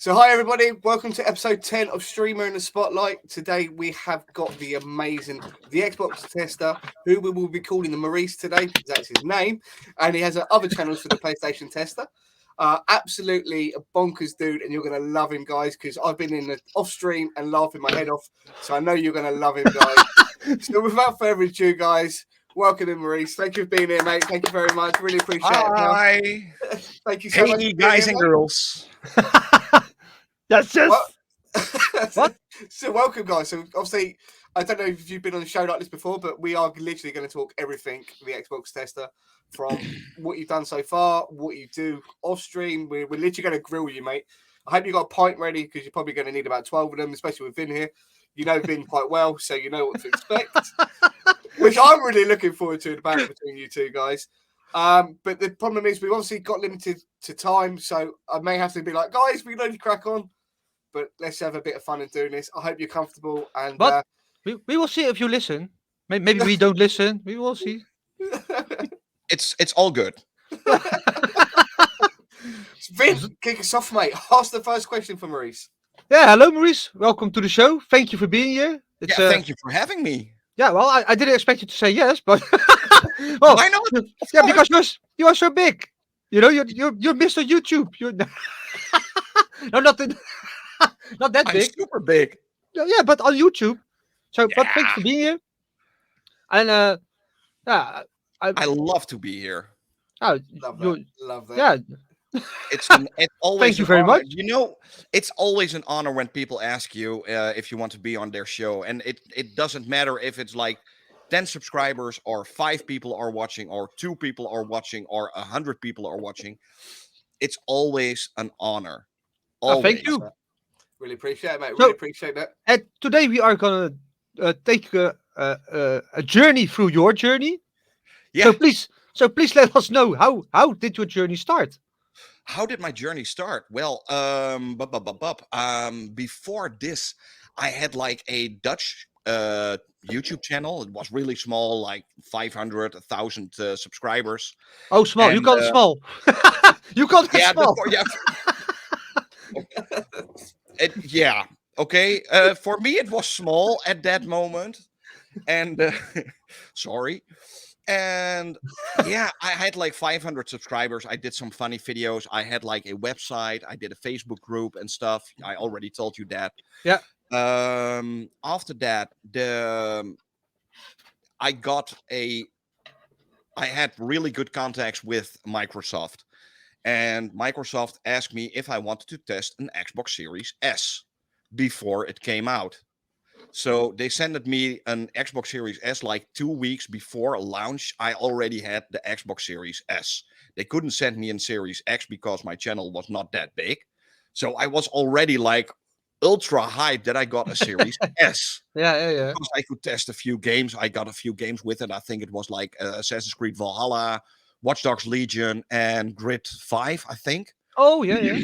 So hi everybody, welcome to episode 10 of Streamer in the Spotlight. Today we have got the Xbox tester, who we will be calling the Maurice today, because that's his name, and he has other channels for the PlayStation tester. Absolutely a bonkers dude, and you're going to love him, guys, because I've been in the off stream and laughing my head off, so I know you're going to love him, guys. So without further ado, guys, welcome in, Maurice. Thank you for being here, mate. Thank you very much. Really appreciate it. Hi. Thank you so much. Hey, guys and girls. That's just what? So welcome, guys. So obviously, I don't know if you've been on a show like this before, but we are literally going to talk everything the Xbox tester, from what you've done so far, what you do off stream. We're literally going to grill you, mate. I hope you got a pint ready, because you're probably going to need about 12 of them, especially with Vin here. You know Vin quite well, so you know what to expect, which I'm really looking forward to, the battle between you two guys. But the problem is we've obviously got limited to time, so I may have to be like, guys, we need to crack on. But let's have a bit of fun in doing this. I hope you're comfortable. And but we will see if you listen. Maybe we don't listen. We will see. It's all good. Vin, kick us off, mate. Ask the first question for Maurice. Yeah, hello, Maurice. Welcome to the show. Thank you for being here. Thank you for having me. Yeah, well, I didn't expect you to say yes, but well, why not? Yeah, because you are so big. You know, you're Mr. YouTube. You're no, not that big. I'm super big. Yeah, but on YouTube. So, but thanks for being here. And yeah, I love to be here. Oh, love that. Yeah. It's always. Thank you very much. You know, it's always an honor when people ask you if you want to be on their show, and it doesn't matter if it's like 10 subscribers or 5 people are watching or 2 people are watching or 100 people are watching. It's always an honor. Oh, thank you. Really appreciate it, mate. Really appreciate that. And today we are gonna take a journey through your journey. Yeah. So please let us know how did your journey start? How did my journey start? Well, before this, I had like a Dutch YouTube channel. It was really small, like 500, 1,000 subscribers. Oh, small. You call it small. You call it small. Yeah. Okay. For me, it was small at that moment. And sorry. And yeah, I had like 500 subscribers. I did some funny videos. I had like a website. I did a Facebook group and stuff. I already told you that. Yeah. After that, I had really good contacts with Microsoft, and Microsoft asked me if I wanted to test an Xbox Series S before it came out. So they sent me an Xbox Series S like 2 weeks before launch. I already had the Xbox Series S. They couldn't send me a Series X because my channel was not that big. So I was already like ultra hyped that I got a Series S. Yeah. Because I could test a few games. I got a few games with it. I think it was like Assassin's Creed Valhalla, Watch Dogs Legion, and Grid 5, I think. Oh, yeah.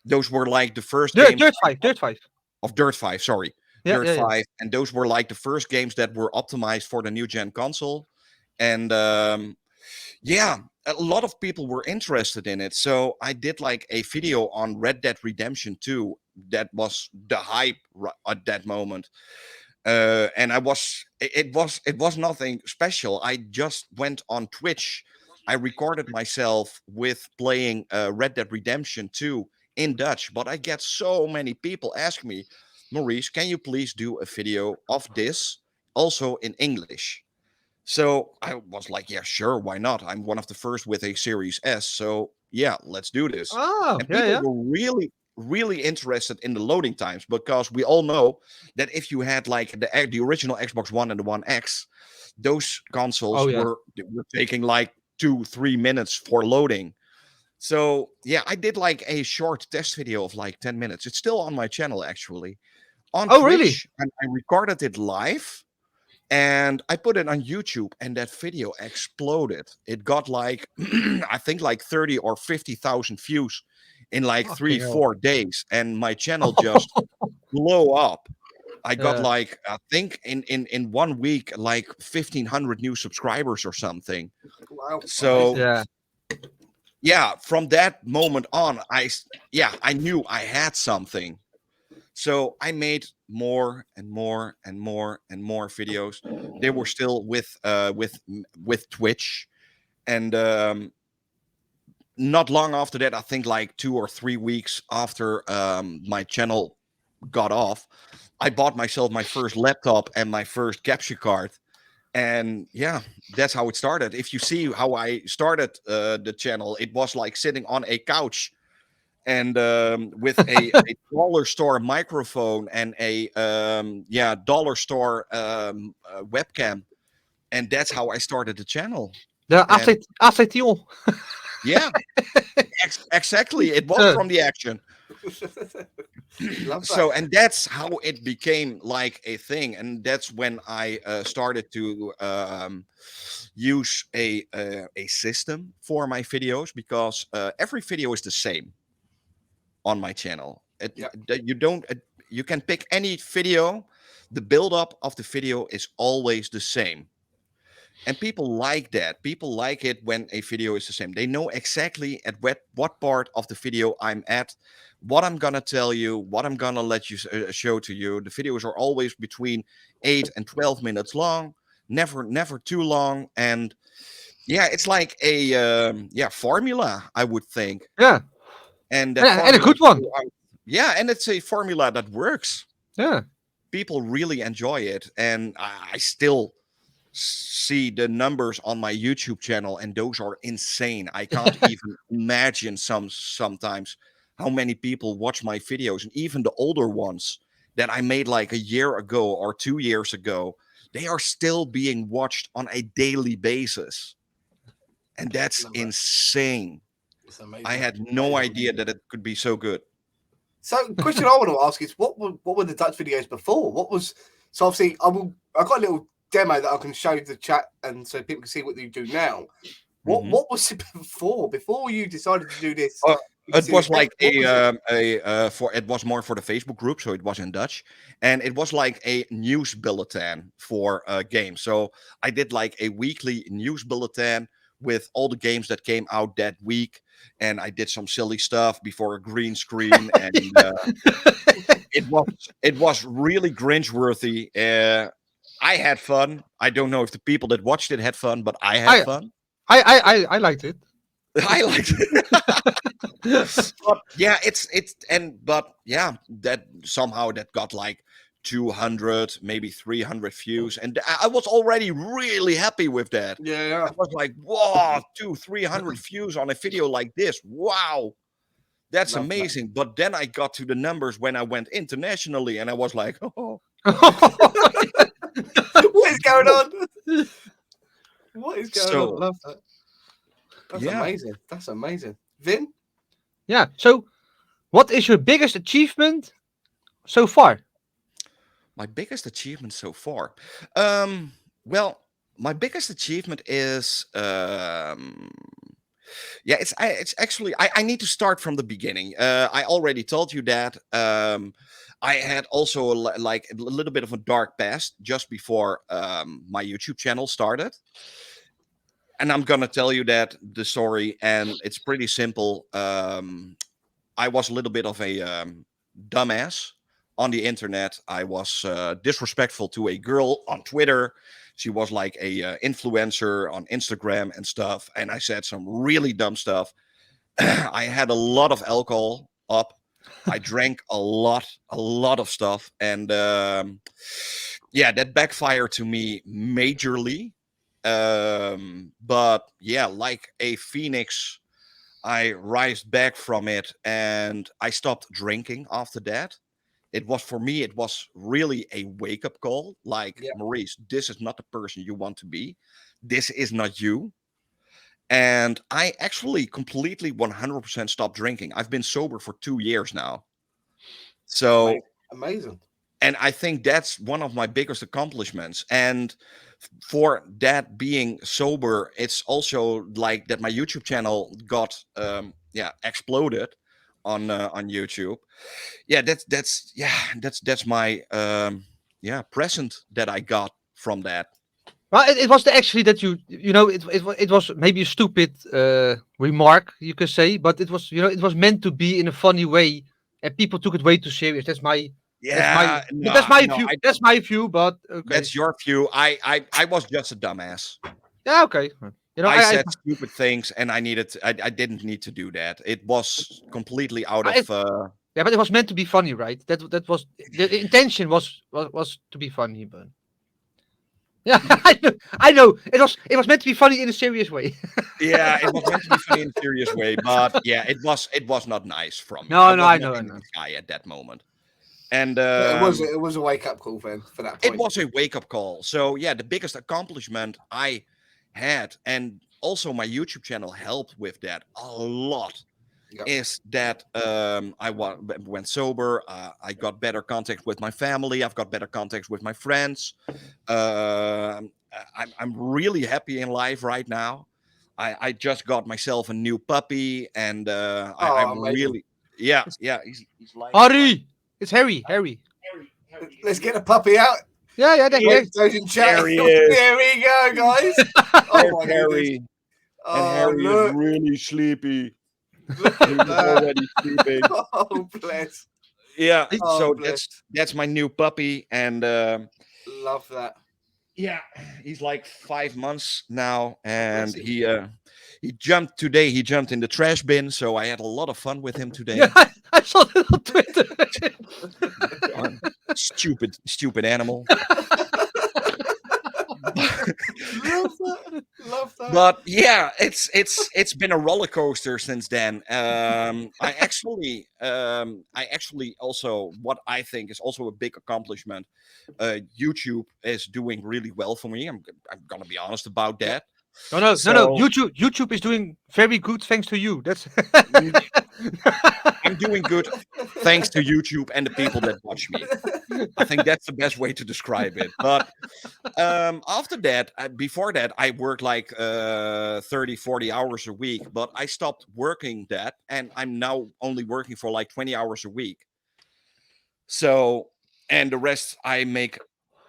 Those were like the first games. Dirt 5. Of Dirt 5, sorry. Yeah, Dirt 5, and those were like the first games that were optimized for the new gen console. And yeah, a lot of people were interested in it. So I did like a video on Red Dead Redemption 2. That was the hype at that moment. And it was nothing special. I just went on Twitch. I recorded myself with playing Red Dead Redemption 2 in Dutch, but I get so many people ask me, Maurice, can you please do a video of this also in English? So I was like, yeah, sure, why not? I'm one of the first with a Series S, so yeah, let's do this. Oh, and people were really, really interested in the loading times, because we all know that if you had like the original Xbox One and the One X, those consoles were taking like 2-3 minutes for loading. So yeah, I did like a short test video of like 10 minutes. It's still on my channel actually. On Twitch, really? And I recorded it live and I put it on YouTube, and that video exploded. It got like I think like 30 or 50,000 views in like 3-4 days, and my channel just blew up. I got like, I think in 1 week, like 1,500 new subscribers or something. Wow. So yeah, from that moment on, I knew I had something. So I made more and more and more and more videos. They were still with Twitch, and not long after that, I think like 2 or 3 weeks after my channel got off, I bought myself my first laptop and my first capture card. And yeah, that's how it started. If you see how I started the channel, it was like sitting on a couch and with a dollar store microphone and a dollar store webcam, and that's how I started the channel. The And acetyl. yeah, exactly, it was Uh, from the action. Love So, that. and that's how it became like a thing, and that's when I started to use a system for my videos, because every video is the same on my channel. Yeah. You don't you can pick any video. The build up of the video is always the same, and people like that. People like it when a video is the same. They know exactly at what part of the video I'm at, what I'm gonna tell you, what I'm gonna let you show to you. The videos are always between 8 and 12 minutes long, never too long. And yeah, it's like a formula, I would think. yeah, And that and a formula, good one. yeah, and it's a formula that works. Yeah. People really enjoy it, and I still see the numbers on my YouTube channel, and those are insane. I can't even imagine sometimes how many people watch my videos, and even the older ones that I made like a year ago or 2 years ago, they are still being watched on a daily basis, and that's Love that. insane. It's amazing. I had no idea that it could be so good. So, question I want to ask is, what were the Dutch videos before? What was so? Obviously, I got a little demo that I can show the chat, and so people can see what you do now. Mhm. What was it before? Before you decided to do this? Uh, it was like What was it? it was more for the Facebook group, so it was in Dutch, and it was like a news bulletin for games. So I did like a weekly news bulletin with all the games that came out that week, and I did some silly stuff before a green screen, and it was really cringeworthy. I had fun. I don't know if the people that watched it had fun, but I had I fun. I liked it. I liked it. But yeah, but yeah, that somehow that got like 200, maybe 300 views, and I was already really happy with that. Yeah, I was like, "Whoa, 300 views on a video like this! Wow, that's love that. amazing!" But then I got to the numbers when I went internationally, and I was like, "Oh, What is going on? What is going on? so Love that. That's yeah." amazing. That's amazing. Vin? Yeah. So, what is your biggest achievement so far? My biggest achievement so far. Well, my biggest achievement is yeah, it's actually I need to start from the beginning. I already told you that I had also like a little bit of a dark past just before my YouTube channel started. And I'm gonna tell you that the story, and it's pretty simple. I was a little bit of a dumbass on the internet. I was disrespectful to a girl on Twitter. She was like a influencer on Instagram and stuff, and I said some really dumb stuff. I had a lot of alcohol up. I drank a lot of stuff, and yeah, that backfired to me majorly. But yeah, like a phoenix, I rised back from it, and I stopped drinking after that. It was for me, it was really a wake up call. Like, Yeah. Maurice, this is not the person you want to be. This is not you. And I actually completely 100% stopped drinking. I've been sober for 2 years now. Amazing. So, Amazing. and I think that's one of my biggest accomplishments. And for that being sober, it's also like that my YouTube channel got exploded on YouTube. Yeah, that's my present that I got from that. Well, it was actually that it was maybe a stupid remark you could say, but it was it was meant to be in a funny way, and people took it way too serious. Yeah, That's no, my no, view. I That's don't. my view. But okay, That's your view. I was just a dumbass. yeah, okay. I said stupid things, and I didn't need to do that. It was completely out I of. yeah, but it was meant to be funny, right? That was the intention was to be funny, but yeah, I know. It was meant to be funny in a serious way. Yeah, it was meant to be funny in a serious way, but yeah, it was not nice from me. I No, no, was I not know, I a know. nice guy at that moment, and But it was a wake up call then for that it point. was a wake up call. So yeah, the biggest accomplishment I had, and also my YouTube channel helped with that a lot, Yep. is that went sober. I got better contact with my family. I've got better contacts with my friends. I'm really happy in life right now. I just got myself a new puppy, and I'm Amazing. really, yeah. He's lying right. Harry, it's Harry. Let's get the puppy out. Yeah, yeah, Those in chat. There he is. There we go, guys. There's Oh my goodness. Harry, and Oh, Harry is look. really sleepy. Look at He's that. already sleeping. Oh, bless. Yeah, Oh, so bless. that's my new puppy, and Love that. yeah, he's like 5 months now, and him. he jumped today. He jumped in the trash bin, so I had a lot of fun with him today. Yeah, I saw it on Twitter. Stupid animal. Love that. Love that. But yeah, it's been a roller coaster since then. I actually also, what I think is also a big accomplishment. YouTube is doing really well for me. I'm gonna be honest about that. No. So YouTube is doing very good thanks to you. That's I'm doing good thanks to YouTube and the people that watch me. I think that's the best way to describe it. But after that, before that, I worked like 30, 40 hours a week. But I stopped working that, and I'm now only working for like 20 hours a week. So, and the rest I make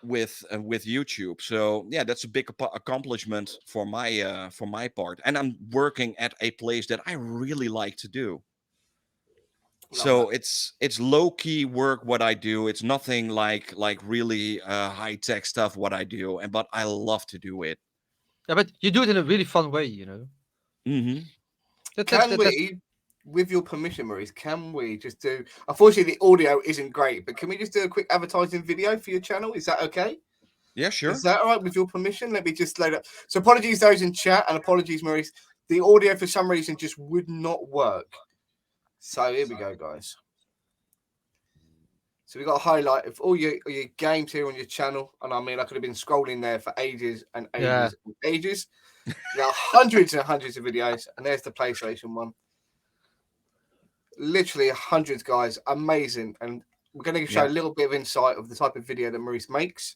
with YouTube. So yeah, that's a big accomplishment for my part. And I'm working at a place that I really like to do. So it's low key work what I do. It's nothing like really high tech stuff what I do, and but I love to do it. yeah, but you do it in a really fun way. Hmm. Can we, with your permission, Maurice, can we just do? Unfortunately, the audio isn't great, but can we just do a quick advertising video for your channel? Is that okay? Yeah, sure. Is that all right with your permission? Let me just load up. So apologies those in chat, and apologies, Maurice. The audio for some reason just would not work. So here we go, guys. So we've got a highlight of all your games here on your channel. And I mean, I could have been scrolling there for ages and ages and ages. There are hundreds and hundreds of videos. And there's the PlayStation one. Literally hundreds, guys. Amazing. And we're going to show a little bit of insight of the type of video that Maurice makes.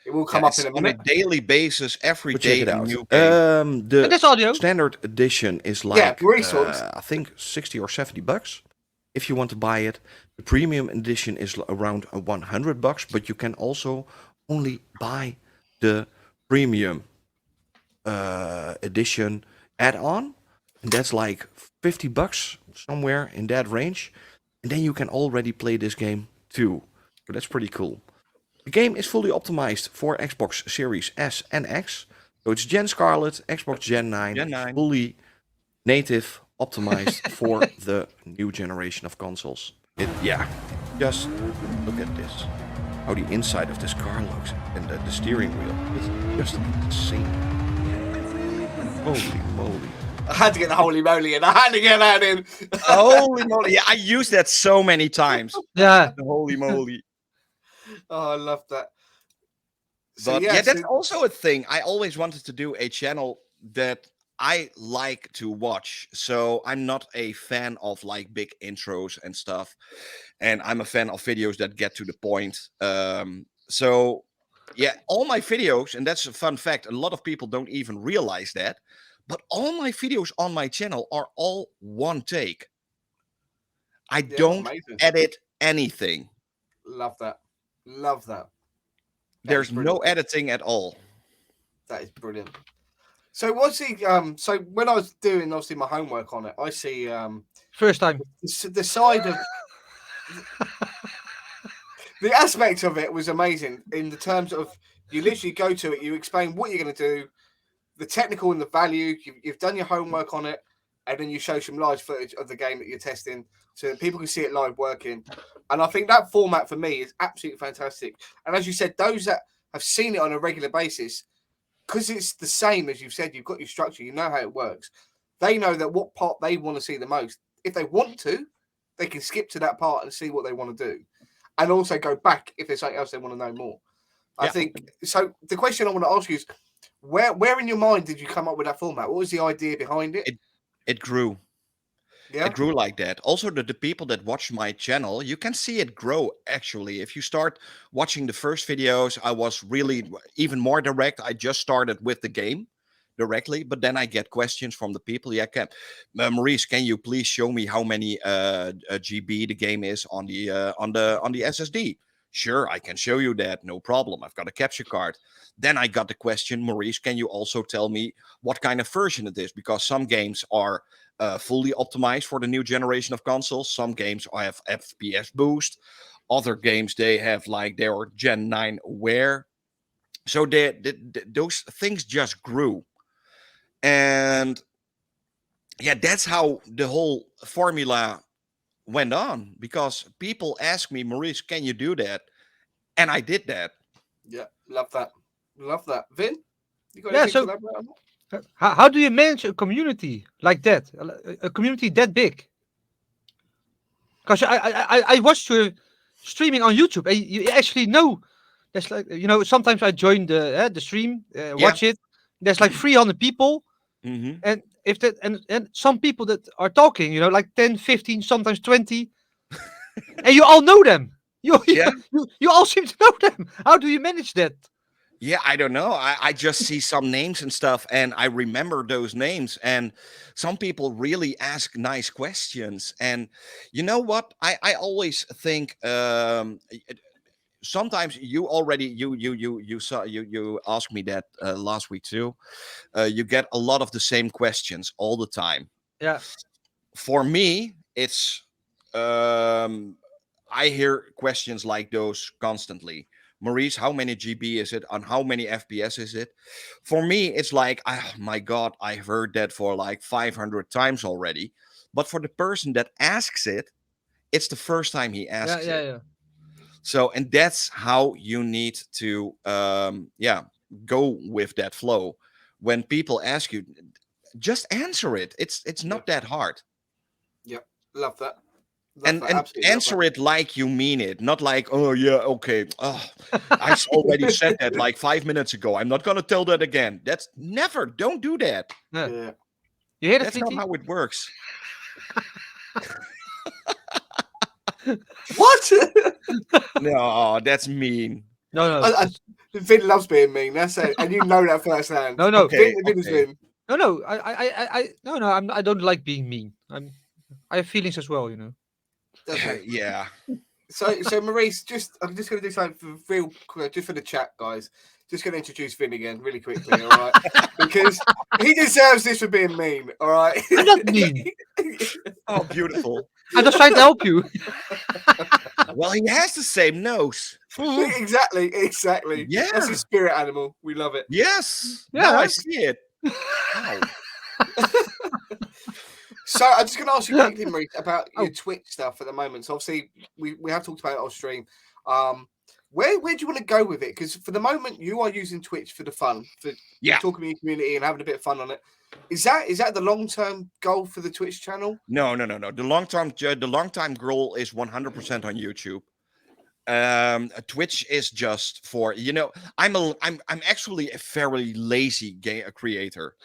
It will come up in a minute. On a daily basis, every But day check it a out. new game. And this audio. Standard edition is like Maurice talks. I think $60 or $70 if you want to buy it. The premium edition is around $100, but you can also only buy the premium edition add-on, and that's like $50 somewhere in that range, and then you can already play this game too. So that's pretty cool. The game is fully optimized for Xbox Series S and X. So it's Gen Scarlet, Xbox Gen 9, fully native, optimized for the new generation of consoles. Just look at this. How the inside of this car looks and the steering wheel. It's just insane. Holy moly. I had to get the holy moly in. I had to get that in. Holy moly. Yeah, I use that so many times. Yeah. The holy moly. Oh, I love that. But that's also a thing. I always wanted to do a channel that I like to watch. So I'm not a fan of like big intros and stuff. And I'm a fan of videos that get to the point. So yeah, all my videos, and that's a fun fact, a lot of people don't even realize that, but all my videos on my channel are all one take. I don't edit anything. Love that. Love that. There's no editing at all. That is brilliant. So what's the so when I was doing obviously my homework on it, I see First time. the side of the aspect of it was amazing in the terms of you literally go to it, you explain what you're going to do, the technical and the value. You've done your homework on it, and then you show some live footage of the game that you're testing, so that people can see it live working. And I think that format for me is absolutely fantastic. And as you said, those that have seen it on a regular basis, because it's the same as you've said, you've got your structure, you know how it works. They know that what part they want to see the most. If they want to, they can skip to that part and see what they want to do, and also go back if there's something else they want to know more. I think so. The question I want to ask you is, where in your mind did you come up with that format? What was the idea behind it? It grew. Yeah, It grew like that. Also, the people that watch my channel, you can see it grow actually. If you start watching the first videos, I was really even more direct. I just started with the game directly, but then I get questions from the people. Yeah, Maurice, can you please show me how many GB the game is on the SSD? Sure, I can show you that, no problem. I've got a capture card. Then I got the question, Maurice, can you also tell me what kind of version it is? Because some games are fully optimized for the new generation of consoles. Some games have FPS boost. Other games, they have like their Gen 9 aware. So those things just grew. And yeah, that's how the whole formula went on. Because people ask me, Maurice, can you do that? And I did that. Yeah, love that. Love that. Vin, you got Yeah, anything so- to elaborate on that? How do you manage a community like that? A community that big? Because I watched your streaming on YouTube, and you actually know. There's like, sometimes I join the stream, watch it. There's like 300 people, Hmm. and if that and some people that are talking, like 10, 15, sometimes 20, and you all know them. Yeah. You all seem to know them. How do you manage that? Yeah, I don't know. I just see some names and stuff, and I remember those names. And some people really ask nice questions. And you know what? I always think sometimes you already you saw you asked me that last week too. You get a lot of the same questions all the time. Yeah. For me, it's I hear questions like those constantly. Maurice, how many GB is it? On how many FPS is it? For me, it's like, oh my God, I've heard that for like 500 times already. But for the person that asks it, it's the first time he asks it. Yeah. So, and that's how you need to, go with that flow. When people ask you, just answer it. It's not that hard. Yep, love that. And answer it like you mean it, not like, oh yeah, okay. Oh, I already said that like 5 minutes ago. I'm not gonna tell that again. That's never. Don't do that. Yeah. Yeah. You hear that, That's not Fleeky? how it works. What? No, that's mean. No. Vin loves being mean. That's it, and you know that firsthand. No. Okay, Vin is okay. Vin. No. I don't like being mean. I have feelings as well. Okay. Yeah. So Maurice, I'm just going to do something for real quick, just for the chat, guys. Just going to introduce Vin again, really quickly, all right? Because he deserves this for being mean, all right? I'm not mean. Oh, beautiful. I'm just trying to help you. Well, he has the same nose. Exactly. Yeah. That's his spirit animal. We love it. Yes. Yeah. Now I see it. Wow. So I'm just going to ask you quickly, Maurice, about your Oh. Twitch stuff at the moment. So obviously, we have talked about it on stream. Where do you want to go with it? Because for the moment, you are using Twitch for the fun, for talking to your community and having a bit of fun on it. Is that the long-term goal for the Twitch channel? No. The long-term goal is 100% on YouTube. Twitch is just for, I'm actually a very lazy creator.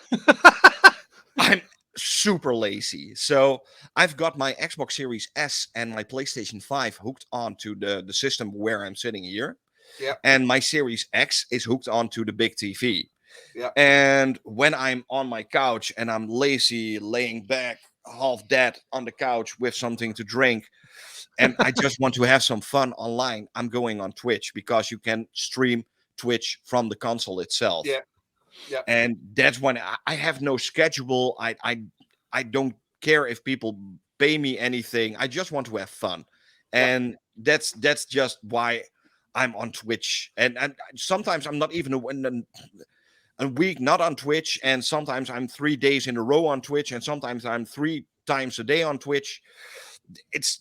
I'm super lazy. So I've got my Xbox Series S and my PlayStation 5 hooked onto the system where I'm sitting here. Yeah. And my Series X is hooked onto the big TV. Yeah. And when I'm on my couch and I'm lazy, laying back, half dead on the couch with something to drink, and I just want to have some fun online, I'm going on Twitch because you can stream Twitch from the console itself. Yeah. Yep. And that's when I have no schedule. I don't care if people pay me anything. I just want to have fun, Yep. and that's just why I'm on Twitch. And sometimes I'm not even a week not on Twitch, and sometimes I'm 3 days in a row on Twitch, and sometimes I'm 3 times a day on Twitch. It's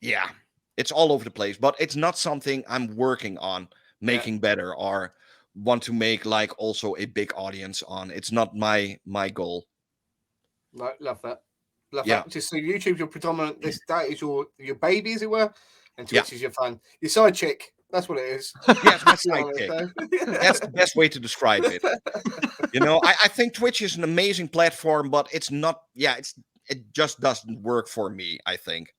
yeah, it's all over the place, but it's not something I'm working on making better or want to make like also a big audience on. It's not my goal. No, love that. Love Yeah. that. Just so YouTube's your predominant. That is your baby, as it were, and Twitch Yeah. is your fun. Your side chick. That's what it is. Yes, my To be honest, sidekick. That's the best way to describe it. You know, I think Twitch is an amazing platform, but it's not. Yeah, it just doesn't work for me, I think.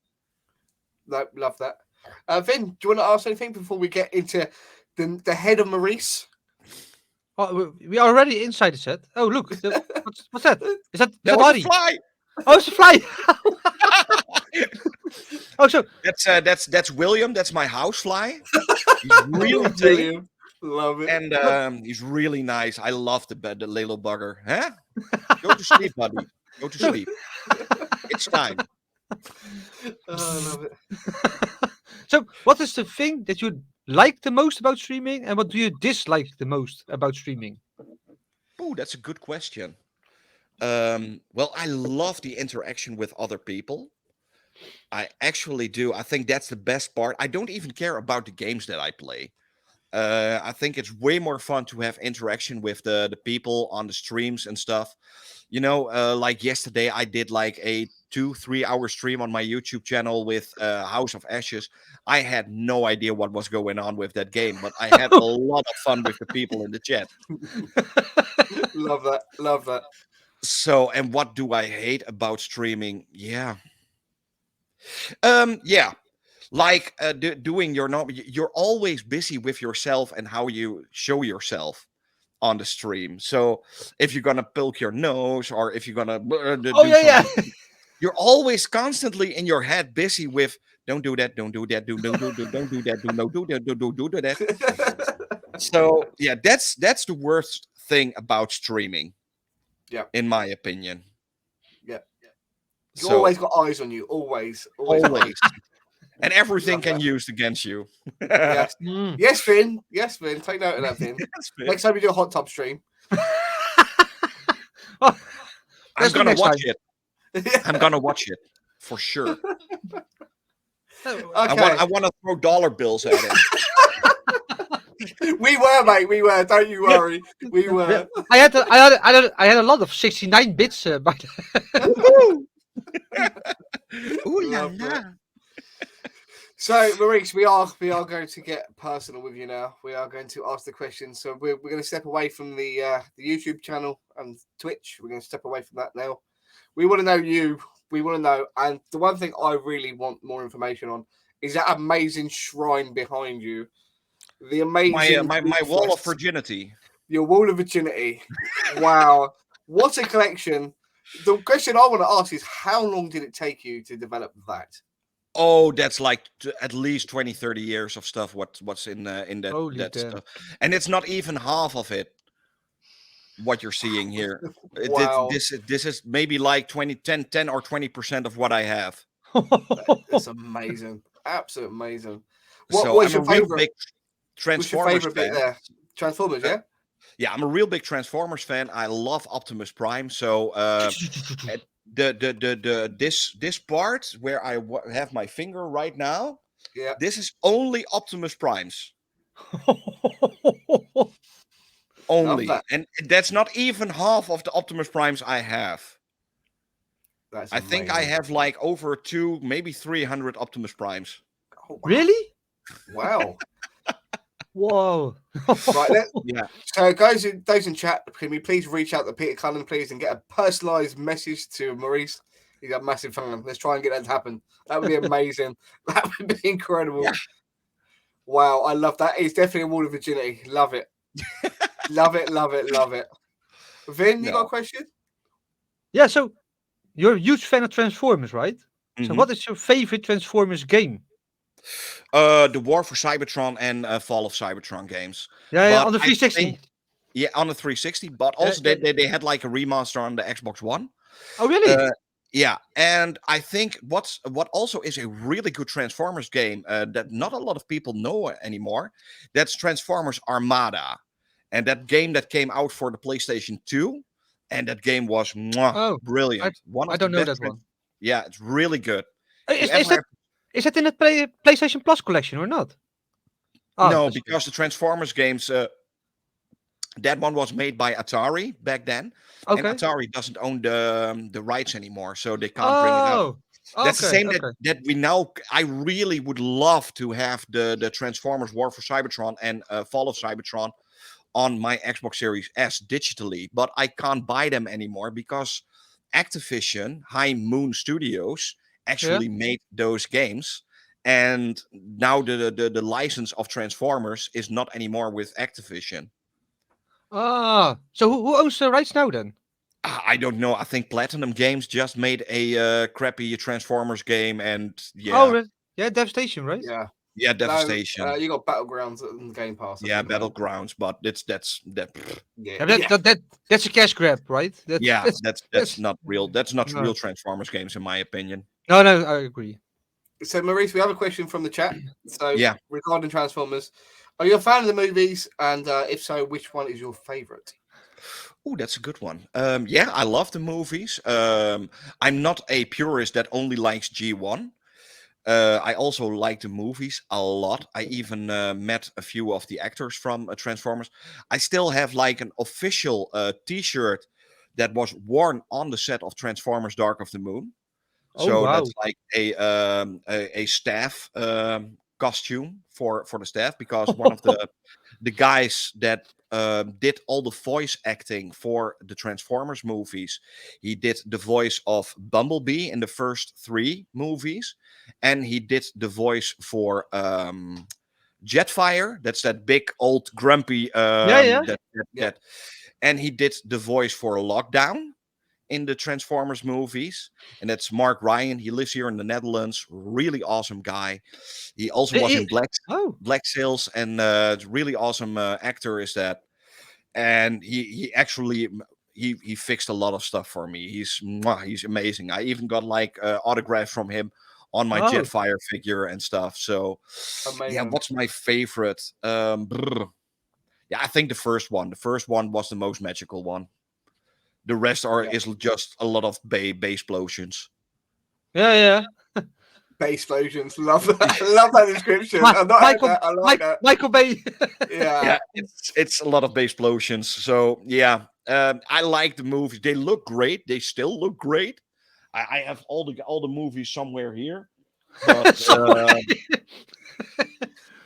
No, love that. Vin, do you want to ask anything before we get into the head of Maurice? Oh, we are already inside the set. Oh, look. What's that? Is that That was a Ari? fly. Oh, it's a fly. Oh, so That's William. That's my housefly. He's really tame, Brilliant. Love it. and he's really nice. I love the little bugger. Huh? Go to sleep, buddy. Go to sleep. It's time. Oh, I love it. so what is the thing that you like the most about streaming, and what do you dislike the most about streaming? Oh, that's a good question. Well, I love the interaction with other people. I actually do. I think that's the best part. I don't even care about the games that I play. I think it's way more fun to have interaction with the people on the streams and stuff. You know, like yesterday, I did like a 2-3 hour stream on my YouTube channel with House of Ashes. I had no idea what was going on with that game, but I had a lot of fun with the people in the chat. Love that. Love that. So, and what do I hate about streaming? Yeah. Yeah. Like doing your you're always busy with yourself and how you show yourself on the stream. So if you're gonna poke your nose or if you're gonna do something, you're always constantly in your head busy with don't do that, don't do that, don't do that, don't do that. So yeah, that's the worst thing about streaming. Yeah. In my opinion. Yeah. You So always got eyes on you. Always. always. And everything Love can that. use against you. Yes. Mm. Yes, Vin. Yes, Vin. Take note of that, Vin. That's fair. Next time you do a hot tub stream. Oh, I'm let's do gonna next watch time. it. I'm gonna watch it for sure. Oh, Okay. I want to throw dollar bills at him. We were, mate. We were. Don't you worry. We were. I had a lot of 69 bits by the Ooh la Love la. that. So, Maurice, we are going to get personal with you now. We are going to ask the questions. So we're going to step away from the YouTube channel and Twitch. We're going to step away from that now. We want to know you. We want to know. And the one thing I really want more information on is that amazing shrine behind you. The amazing My wall of request. virginity. Your wall of virginity. Wow. What a collection. The question I want to ask is how long did it take you to develop that? Oh, that's like at least 20, 30 years of stuff. What's in that Holy that damn. stuff, and it's not even half of it. What you're seeing here, Wow. this is maybe like 10 or 20% of what I have. It's amazing. Absolutely amazing. So What's I'm your a real favorite? big What's your Transformers favorite bit fan. there? Transformers, yeah? Yeah, I'm a real big Transformers fan. I love Optimus Prime. So this part where I have my finger right now, Yeah. this is only Optimus Primes. Only, that. and that's not even half of the Optimus Primes I have. That's I think I amazing. have like over 2, maybe 300 Optimus Primes. Oh, wow. Really? Wow. Whoa. Right, Yeah. so those in chat, can we please reach out to Peter Cullen, please, and get a personalised message to Maurice? He's a massive fan. Let's try and get that to happen. That would be amazing. That would be incredible. Yeah. Wow, I love that. It's definitely a wall of virginity. Love it. Love it, love it, love it. Vin, you got a question? Yeah, so you're a huge fan of Transformers, right? So Mhm. what is your favorite Transformers game? The War for Cybertron and Fall of Cybertron games. Yeah, But on the I 360. think- Yeah, on the 360, but Yeah, also yeah. they had like a remaster on the Xbox One. Oh, really? Yeah, and I think what also is a really good Transformers game that not a lot of people know anymore. That's Transformers Armada, and that game that came out for the PlayStation 2, and that game was Oh, I brilliant. One I of the don't know best. that one. Yeah, it's really good. If you Is ever have that in the PlayStation Plus collection or not? Oh, no, that's good. because the Transformers games, that one was made by Atari back then, and Okay. Atari doesn't own the rights anymore, so they can't bring it out. Oh, That's the okay, same okay. that we now. I really would love to have the Transformers War for Cybertron and Fall of Cybertron on my Xbox Series S digitally, but I can't buy them anymore because Activision High Moon Studios Yeah. actually made those games, and now the license of Transformers is not anymore with Activision. Ah, so who owns the rights now then? I don't know. I think Platinum Games just made a crappy Transformers game, and Oh, yeah, yeah, Devastation, right? Yeah. yeah, No, Devastation. you got Battlegrounds on the Game Pass. I Yeah, think, right? Battlegrounds, but that's that. Yeah. Yeah, but that's a cash grab, right? Yeah, that's that's not real. That's not no, real Transformers games, in my opinion. no, no. I agree. So, Maurice, we have a question from the chat. So, Yeah. regarding Transformers, are you a fan of the movies? And if so, which one is your favorite? Oh, that's a good one. Yeah, I love the movies. I'm not a purist that only likes G1. I also like the movies a lot. I even met a few of the actors from Transformers. I still have like an official T-shirt that was worn on the set of Transformers: Dark of the Moon. Oh, So wow. that's like a staff costume for the staff, because one of the guys that did all the voice acting for the Transformers movies, he did the voice of Bumblebee in the first 3 movies, and he did the voice for Jetfire. That's that big old grumpy Yeah, yeah. that, and he did the voice for Lockdown in the Transformers movies, and that's Mark Ryan. He lives here in the Netherlands. Really awesome guy. He also was in Oh, Black Sails, and really awesome actor is that. And he actually he fixed a lot of stuff for me. He's amazing. I even got like autographs from him on my oh. Jetfire figure and stuff. So yeah, Amazing. what's my favorite? Yeah, I think the first one. The first one was the most magical one. The rest is just a lot of base explosions. Yeah, yeah. Base explosions. Love that. Love that description. I'm not Michael, that. I like that. Michael Bay. Yeah. It's a lot of base explosions. So yeah, I like the movies. They look great. They still look great. I have all the movies somewhere here. But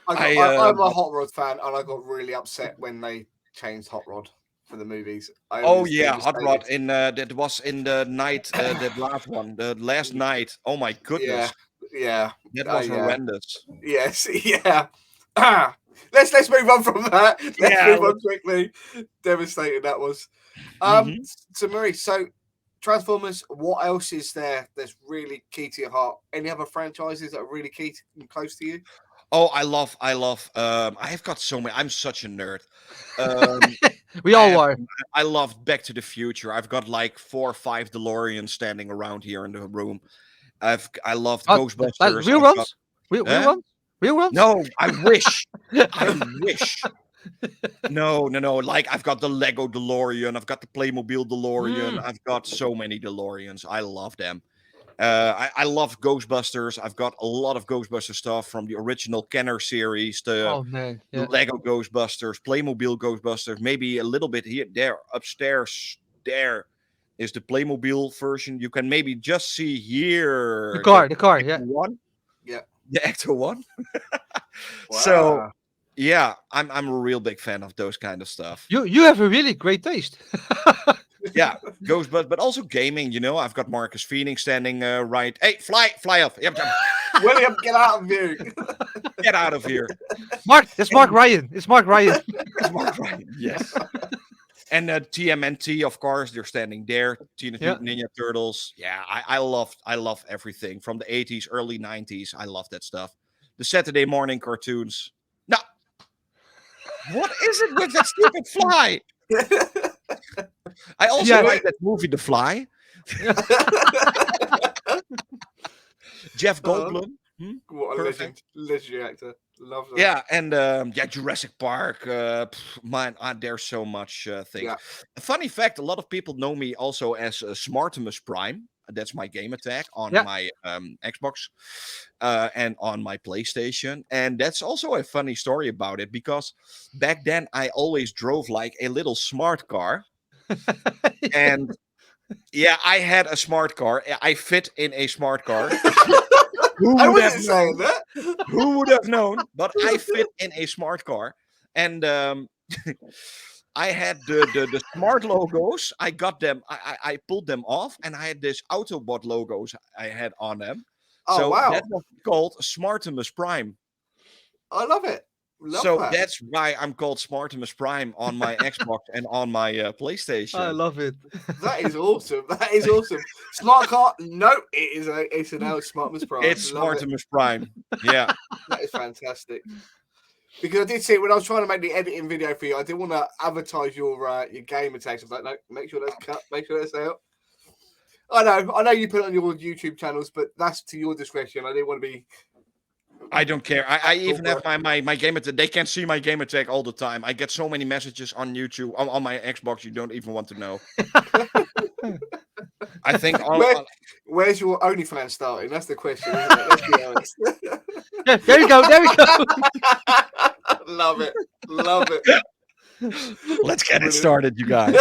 I'm a Hot Rod fan, and I got really upset when they changed Hot Rod for the movies. I oh was yeah, Hot Rod devastated. in that was in the night, that last one, the last night. Oh my goodness, Yeah. that was Yeah. horrendous. Yes. Yeah. Let's move on from that. Let's move on quickly. Devastating that was. So Maurice, so Transformers, what else is there that's really key to your heart? Any other franchises that are really key and close to you? Oh, I love. I've got so many. I'm such a nerd. We all are. I love Back to the Future. I've got like 4 or 5 DeLoreans standing around here in the room. I loved Ghostbusters. Real I've got- ones? Real Huh? ones? Real ones? No, I wish. I wish. No. Like I've got the Lego DeLorean. I've got the Playmobil DeLorean. I've got so many DeLoreans. I love them. I love Ghostbusters. I've got a lot of Ghostbuster stuff from the original Kenner series, Oh man, the yeah. Lego Ghostbusters, Playmobil Ghostbusters, maybe a little bit here, there, upstairs. There is the Playmobil version. You can maybe just see here The car, Ecto yeah. 1. Yeah. The Ecto 1. Wow. So yeah, I'm a real big fan of those kind of stuff. You have a really great taste. Yeah, Ghostbusters, but also gaming. You know, I've got Marcus Phoenix standing right. Hey, fly off! Yep, William, get out of here. get out of here. That's Mark Ryan. It's Mark Ryan. It's Mark Ryan. Yes. And TMNT, of course, they're standing there. Teenage Yeah. Mutant Ninja Turtles. Yeah, I love everything from the 80s, early 90s. I love that stuff. The Saturday morning cartoons. No. What is it with that stupid fly? I also Yeah. like that movie, The Fly. Jeff Goldblum. What a Perfect. legendary actor. Love that. Yeah, and Jurassic Park. Man, there's so much things. Yeah. A funny fact: a lot of people know me also as Smartimus Prime. That's my game attack on Yeah. my Xbox and on my PlayStation. And that's also a funny story about it because back then I always drove like a little smart car, and yeah, I had a smart car. I fit in a smart car. Who I would have wasn't saying known? that. Who would have known? But I fit in a smart car, and I had the smart logos. I got them. I pulled them off, and I had this Autobot logos I had on them. Oh, So wow. that was called Smartimus Prime. I love it. Love So that. that's why I'm called Smartimus Prime on my Xbox and on my PlayStation. I love it. That is awesome. That is awesome. Smart car? No, it's an L Smartmas Prime. It's Love it. Smartimus Prime. Yeah. That is fantastic. Because I did see when I was trying to make the editing video for you, I didn't want to advertise your game attacks. I was like, no, make sure that's cut, make sure that's out. I know you put it on your YouTube channels, but that's to your discretion. I didn't want to be. I don't care. I even have my game attack. They can see my game attack all the time. I get so many messages on YouTube on my Xbox. You don't even want to know. I think Where's your OnlyFans starting? That's the question, isn't it? Let's be honest. Yeah, there you go. There we go. Love it. Love it. Let's get it started, you guys.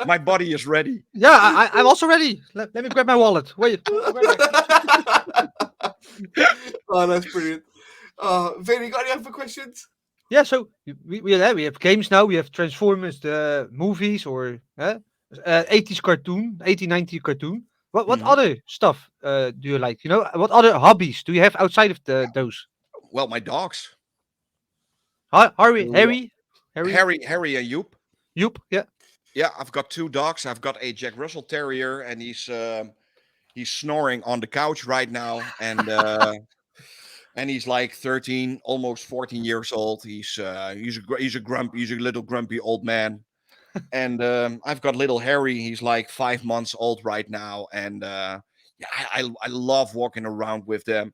My body is ready. Yeah, I'm also ready. Let me grab my wallet. Wait. Oh, that's brilliant. Vin, you got any other questions? Yeah, so we have games now. We have Transformers, the movies, or 80s cartoon, 80-90 cartoon. What other stuff do you like? You know, what other hobbies do you have outside of those? Well, my dogs. Harry, and Joop. Joop, yeah. Yeah, I've got two dogs. I've got a Jack Russell Terrier, and he's snoring on the couch right now, and he's like 13, almost 14 years old. He's a little grumpy old man. And I've got little Harry. He's like 5 months old right now, and yeah, I love walking around with them.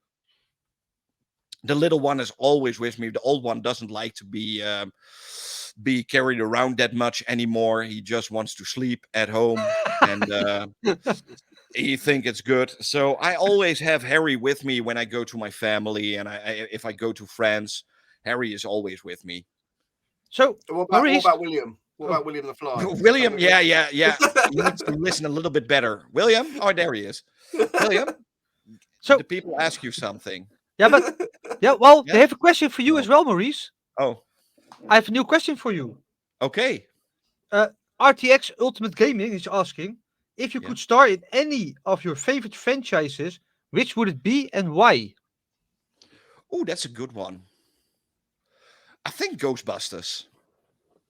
The little one is always with me. The old one doesn't like to be carried around that much anymore. He just wants to sleep at home, and he think it's good. So I always have Harry with me when I go to my family, and if I go to friends, Harry is always with me. So what Maurice, about William? What about William the Fly? William, yeah. You need to listen a little bit better. William, oh, there he is. William, so the people ask you something. yeah, but well, they have a question for you as well, Maurice. Oh, I have a new question for you. okay. RTX Ultimate Gaming is asking if you could star in any of your favorite franchises, which would it be and why? Oh, that's a good one. I think Ghostbusters.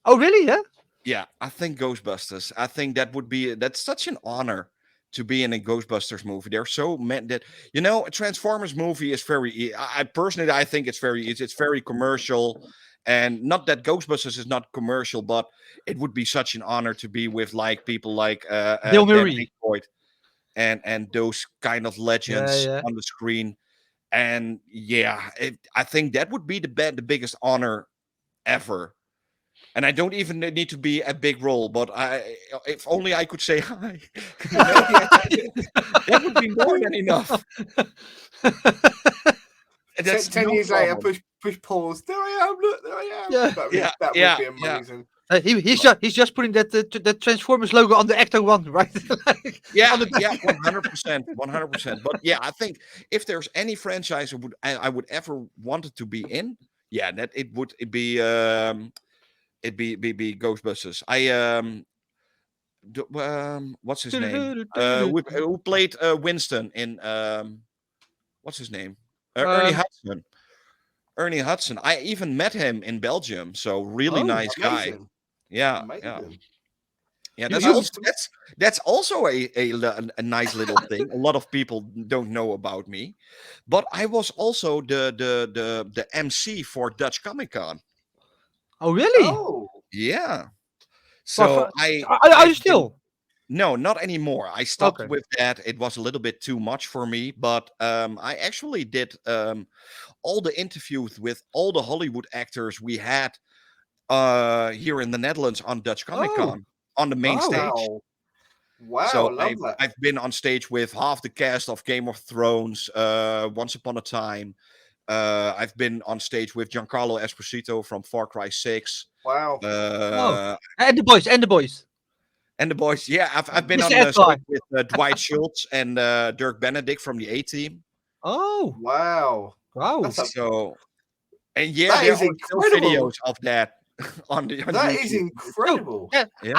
Oh, really? Yeah. Yeah, I think Ghostbusters. I think that's such an honor to be in a Ghostbusters movie. They're so meant that a Transformers movie is very. I personally, I think it's very. It's very commercial, and not that Ghostbusters is not commercial, but it would be such an honor to be with like people like Bill Dan Murray Aykroyd and those kind of legends Yeah. on the screen. And yeah, I think that would be the biggest honor ever. And I don't even need to be a big role, but if only I could say hi. That would be more than enough. That's 10 no years later, problem. push pause. There I am. Look, there I am. Yeah. That would be amazing. He's just putting that Transformers logo on the Ecto one, right? Yeah, 100%, 100%. But yeah, I think if there's any franchise I would ever want it to be in, yeah, that it would be be Ghostbusters. What's his name? Who played Winston in what's his name? Ernie Hudson. Ernie Hudson. I even met him in Belgium. So really nice guy. Amazing. Yeah, Amazing. yeah. You- That's also a nice little thing. A lot of people don't know about me, but I was also the MC for Dutch Comic Con. Oh, really? Oh, Yeah. So Are you still? No, not anymore. I stopped Okay. with that. It was a little bit too much for me. But I actually did all the interviews with all the Hollywood actors we had here in the Netherlands on Dutch Comic Oh, Con on the main wow. stage. Wow. Wow, So I love that. I've been on stage with half the cast of Game of Thrones, Once Upon a Time. I've been on stage with Giancarlo Esposito from Far Cry 6. Wow. Uh, And the boys. and the boys, yeah, I've been Mr. on Esquire. stage with Dwight Schultz and Dirk Benedict from the A Team. Oh, Wow. wow. That's a, So, and yeah, that there is are still incredible. videos of that on That is YouTube. incredible. Yeah, Yeah.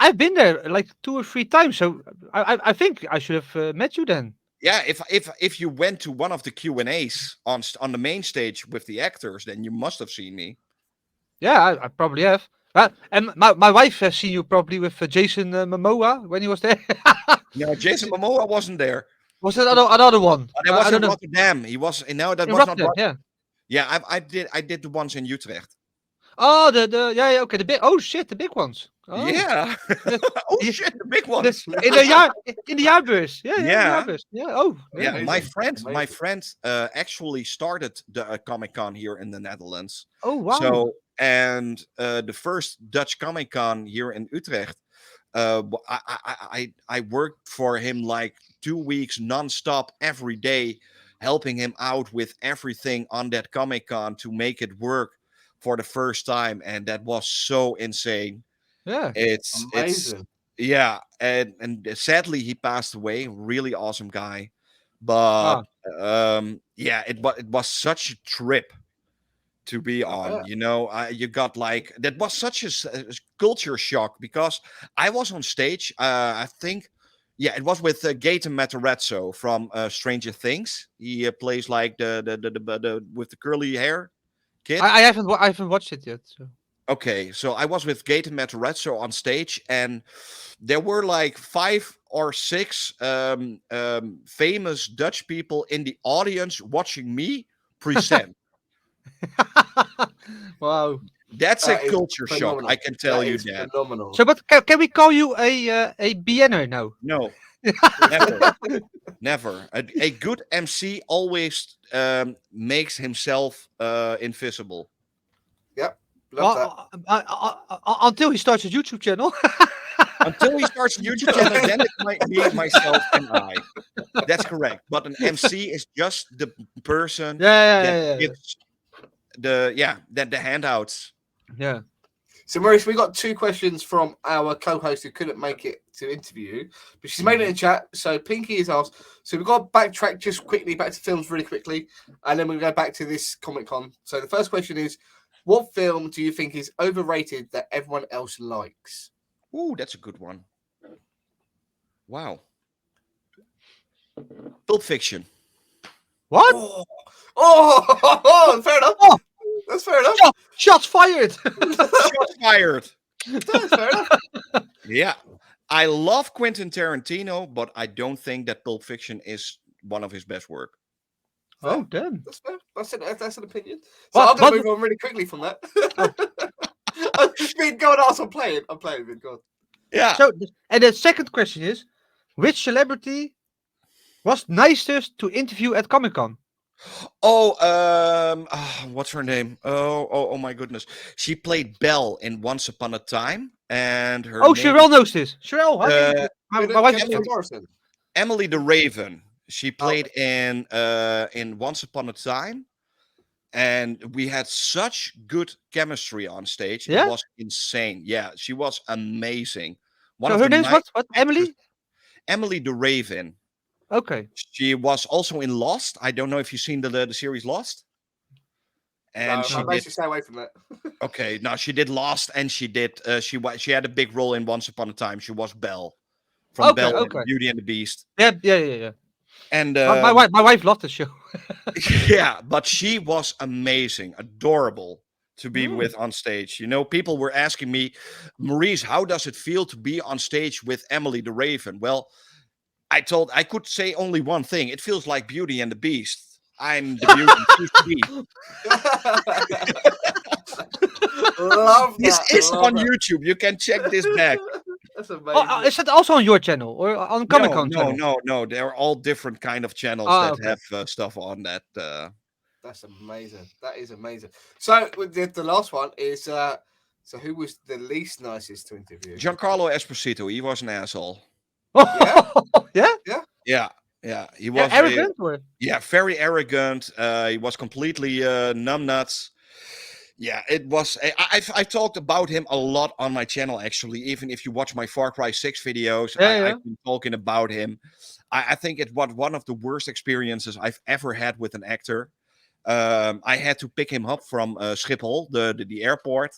I've been there like 2 or 3 times. So I think I should have met you then. Yeah, if you went to one of the Q&As on the main stage with the actors, then you must have seen me. Yeah, I probably have. And my wife has seen you probably with Jason Momoa when he was there. No, Jason Momoa wasn't there. Was that another one? That was I in don't know. Rotterdam. He was no, that In was not Rotterdam, Rotterdam. yeah. Yeah, I did the ones in Utrecht. Oh, yeah, okay, the big. Oh shit, the big ones. Oh, Yeah. yeah. Oh Yeah, shit, the big the, ones. in the jaarbeurs. Yeah, the Yeah. jaarbeurs. Yeah. Oh, Yeah, yeah. my Amazing. friend actually started the Comic Con here in the Netherlands. Oh wow. So and the first Dutch Comic Con here in Utrecht, I worked for him like 2 weeks nonstop every day, helping him out with everything on that Comic Con to make it work for the first time, and that was so insane. Yeah. It's Amazing. yeah, and sadly he passed away. Really awesome guy, but yeah, it was such a trip to be on. bet. You know, you got like that was such a culture shock because I was on stage. I think, yeah, it was with Gaten Matarazzo from Stranger Things. He plays like the with the curly hair kid. I haven't watched it yet. So. Okay, so I was with Gaten Matarazzo on stage, and there were like 5 or 6 famous Dutch people in the audience watching me present. Wow. That's a That is culture shock, phenomenal. I can tell That you is that. phenomenal. So, but can we call you a BN'er now? No, never, never. A good MC always makes himself invisible. Yep. Love that. Until he starts a YouTube channel. Until he starts a YouTube channel, then it might be myself and I. That's correct. But an MC is just the person that gives the handouts. Yeah. So, Maurice, we got 2 questions from our co-host who couldn't make it to interview you, but she's made it in chat. So, Pinky is asked. So, we've got to backtrack just quickly back to films really quickly, and then we'll go back to this Comic Con. So, the first question is, what film do you think is overrated that everyone else likes? Ooh, that's a good one. Wow. Pulp Fiction. What? Oh, fair enough. Oh. That's fair enough. Shots fired. Shots fired. That's fair enough. Yeah. I love Quentin Tarantino, but I don't think that Pulp Fiction is one of his best work. Oh, damn. That's fair. That's an opinion. So What- I'm going to what- move on really quickly from that. Vin, go and ask. I'm playing, Vin. Go on. Yeah. So, and the second question is, which celebrity was nicest to interview at Comic Con? What's her name? Oh my goodness. She played Belle in Once Upon a Time, and her name Sherelle knows this. Sherelle, Uh, my wife. Jennifer Morrison. Emily the Raven. She played in Once Upon a Time, and we had such good chemistry on stage. Yeah? It was insane. Yeah, she was amazing. One So of her the name's what? What? Emily? Emily the Raven. Okay. She was also in Lost. I don't know if you've seen the series Lost. And No, she I did. basically stay away from that. Okay, no, she did Lost, and she did. She had a big role in Once Upon a Time. She was Belle from Okay, Belle and okay. Beauty and the Beast. Yeah. And My wife loved the show. yeah, but she was amazing, adorable to be Mm. with on stage. You know, people were asking me, Maurice, how does it feel to be on stage with Emily the Raven? Well, I could say only one thing. It feels like Beauty and the Beast. I'm the beauty. She's the beast. Love This that. is love on that. YouTube. You can check this back. That's amazing. Oh, is that also on your channel or on Comic Con channel? No. They're all different kind of channels Ah, that okay. have stuff on that. That's amazing. That is amazing. So the last one is so who was the least nicest to interview? Giancarlo Esposito. He was an asshole. Yeah? Yeah. Yeah. He was Arrogant or? very arrogant. He was completely numbnuts. Yeah, it was. I've talked about him a lot on my channel, actually. Even if you watch my Far Cry 6 videos, Yeah. I've been talking about him. I think it was one of the worst experiences I've ever had with an actor. I had to pick him up from Schiphol, the airport,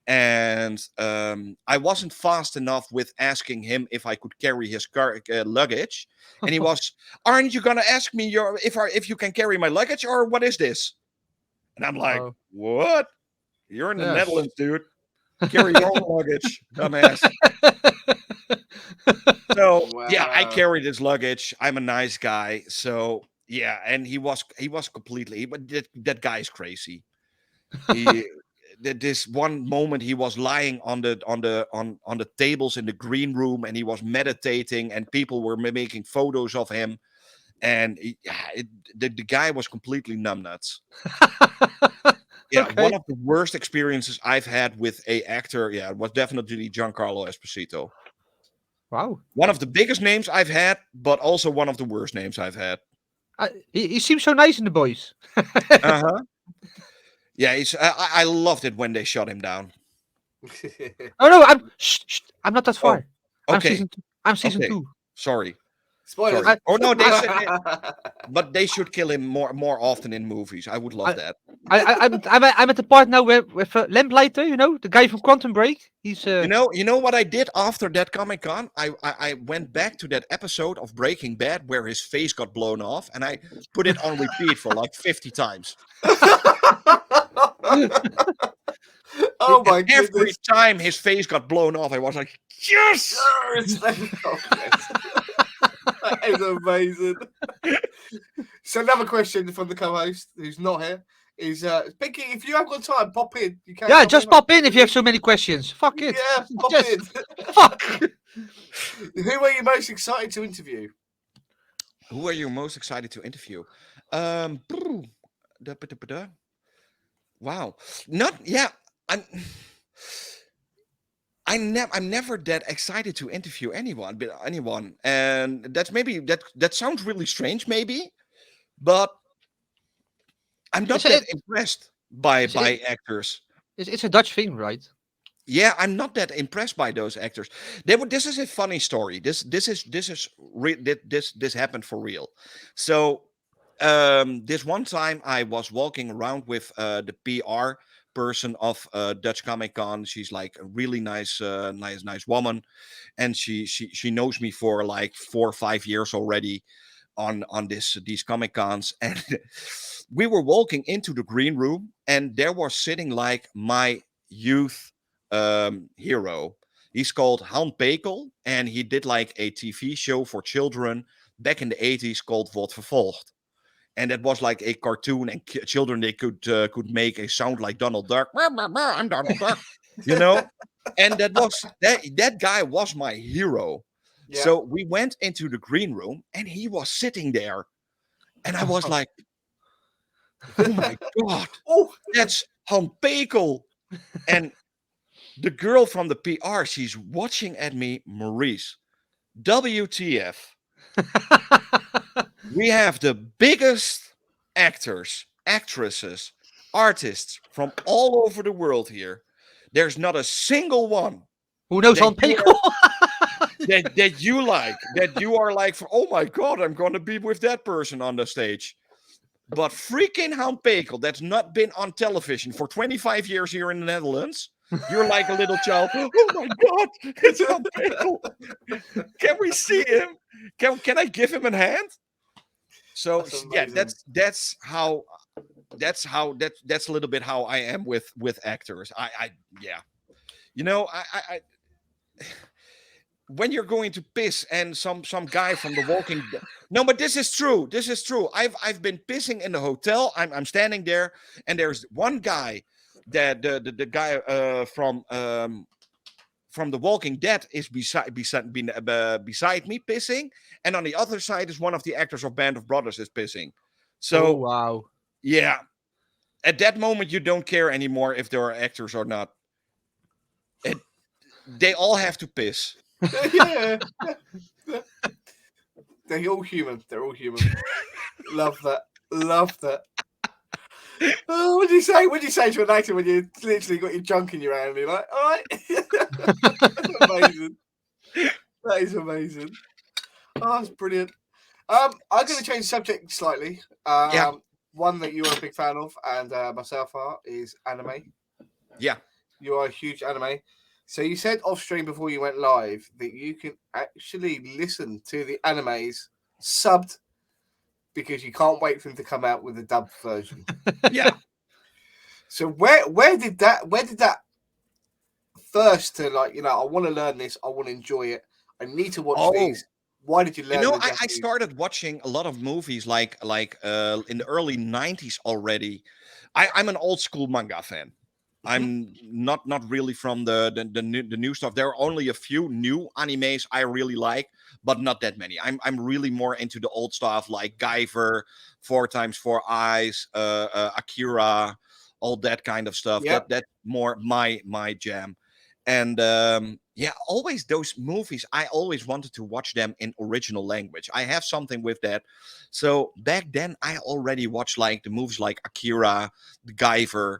and I wasn't fast enough with asking him if I could carry his luggage. And he was, "Aren't you gonna ask me if you can carry my luggage, or what is this?" And I'm like, Oh. "What? You're in the Yes. Netherlands, dude. Carry your own luggage, dumbass." So yeah, I Wow. carried his luggage. I'm a nice guy, so yeah. And he was completely. But that guy is crazy. He, this one moment he was lying on the tables in the green room, and he was meditating, and people were making photos of him, and the guy was completely numbnuts. Yeah, Okay. one of the worst experiences I've had with a actor, was definitely Giancarlo Esposito. Wow. One of the biggest names I've had, but also one of the worst names I've had. He seems so nice in The Boys. Uh-huh. Yeah, I loved it when they shut him down. Oh no, I'm not that far. Okay. I'm season Okay. 2. Sorry. Spoilers. Sorry. Oh no, they said but they should kill him more often in movies. I would love that. I'm at the part now where with Lamplighter, the guy from Quantum Break. He's You know what I did after that Comic Con? I went back to that episode of Breaking Bad where his face got blown off, and I put it on repeat for like 50 times. Oh my Every goodness. time his face got blown off, I was like, yes! Yes! Oh, yes. That is amazing. So another question from the co-host who's not here is Pinky, if you have got time, pop in. You can yeah, just pop in if you have so many questions. Fuck it. Yeah, pop Yes. in. Fuck. Who are you most excited to interview? Who are you most excited to interview? Wow. I'm never that excited to interview anyone, and that's maybe that sounds really strange, maybe, but I'm not that impressed by actors. It's a Dutch thing, right? Yeah, I'm not that impressed by those actors. This is a funny story. This happened for real. So this one time I was walking around with the PR person of Dutch Comic Con. She's like a really nice woman, and she knows me for like 4 or 5 years already on these Comic Cons. And we were walking into the green room, and there was sitting like my youth hero. He's called Han Pekel, and he did like a TV show for children back in the 80s called Wordt Vervolgd. And that was like a cartoon, and children, they could make a sound like Donald Duck. I'm Donald Duck, And that guy was my hero. Yeah. So we went into the green room, and he was sitting there, and I was like, "Oh my god, that's Han Pekel!" And the girl from the PR, she's watching at me, Maurice. WTF? We have the biggest actors, actresses, artists from all over the world here. There's not a single one Who knows Han Pekel? that you like, that you are like, oh my god, I'm going to be with that person on the stage. But freaking Han Pekel, that's not been on television for 25 years here in the Netherlands. You're like a little child. Oh my god, it's Han Pekel. Can we see him? Can I give him a hand? So yeah, that's a little bit how I am with actors. I when you're going to piss and some guy from The Walking Dead. No, but this is true. This is true. I've been pissing in the hotel. I'm standing there, and there's one guy the guy from The Walking Dead is beside me pissing, and on the other side is one of the actors of Band of Brothers is pissing. So Oh, wow. yeah, at that moment you don't care anymore if there are actors or not. They all have to piss. Yeah. They're all human. They're all human. Love that. Love that. Oh, what do you say? What do you say to an actor when you literally got your junk in your hand? And you're like, all right. That's amazing. That is amazing. Oh, that's brilliant. I'm going to change the subject slightly. Yeah. One that you're a big fan of, and myself is anime. Yeah. You are a huge anime. So you said off stream before you went live that you can actually listen to the animes subbed because you can't wait for them to come out with a dubbed version. Yeah. So where did that first to like, I want to learn this, I want to enjoy it, I need to watch these. Why did you learn? I started watching a lot of movies like in the early 90s already. I'm an old school manga fan. I'm not really from the new stuff. There are only a few new animes I really like, but not that many. I'm really more into the old stuff like Guyver, 4x4 Eyes, Akira, all that kind of stuff. Yep. That's more my jam. And always those movies, I always wanted to watch them in original language. I have something with that. So back then I already watched like the movies like Akira, the Guyver,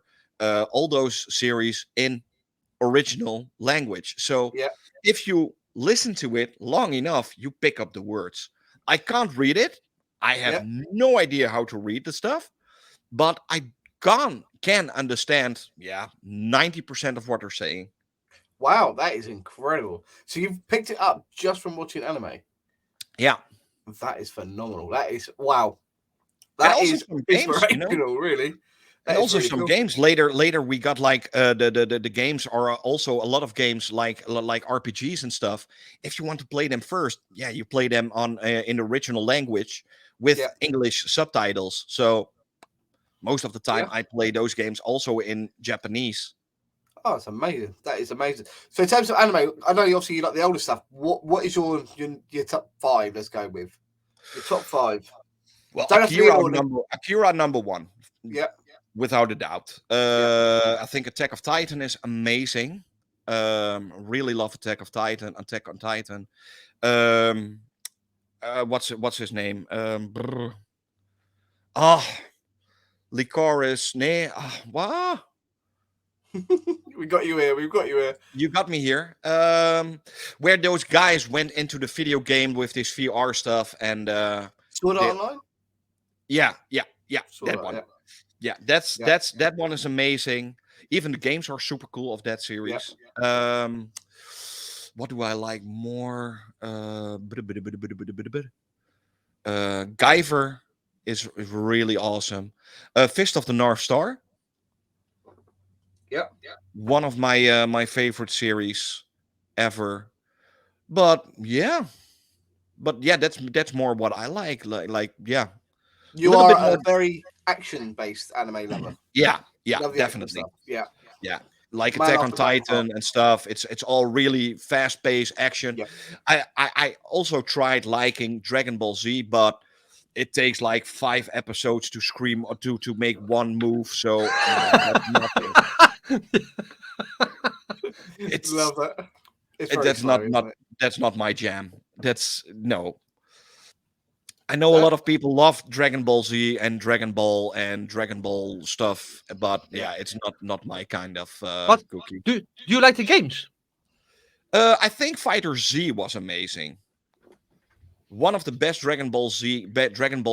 all those series in original language. So if you listen to it long enough, you pick up the words. I can't read it. I have no idea how to read the stuff, but I can understand 90% of what they're saying. Wow, that is incredible. So you've picked it up just from watching anime? Yeah. That is phenomenal. That is, wow. That is inspirational, really. And also really some games later we got like the games are also a lot of games like RPGs and stuff. If you want to play them first, you play them on in the original language with English subtitles. So most of the time I play those games also in Japanese. Oh, it's amazing. That is amazing. So in terms of anime, I know obviously you like the older stuff. What is your top 5? Let's go with your top 5. Well, Akira number 1. Yeah. Without a doubt. I think Attack of Titan is amazing. Really love Attack on Titan. What's his name? Licorice. What? We got you here. We've got you here. You got me here. Where those guys went into the video game with this VR stuff and Sword Art Online? Yeah. That one. Yeah, that one is amazing. Even the games are super cool of that series. What do I like more? Guyver is really awesome. Fist of the North Star. Yeah. One of my favorite series ever. But that's more what I like. You are a very action-based anime lover. Yeah, definitely. Yeah. Like Attack on Titan and stuff. It's all really fast-paced action. Yeah. I also tried liking Dragon Ball Z, but it takes like 5 episodes to scream or to make one move. So it's love that. That's not my jam. That's no. I know a lot of people love Dragon Ball Z and Dragon Ball stuff, but it's not my kind of cookie. Do you like the games? I think Fighter Z was amazing. One of the best Dragon Ball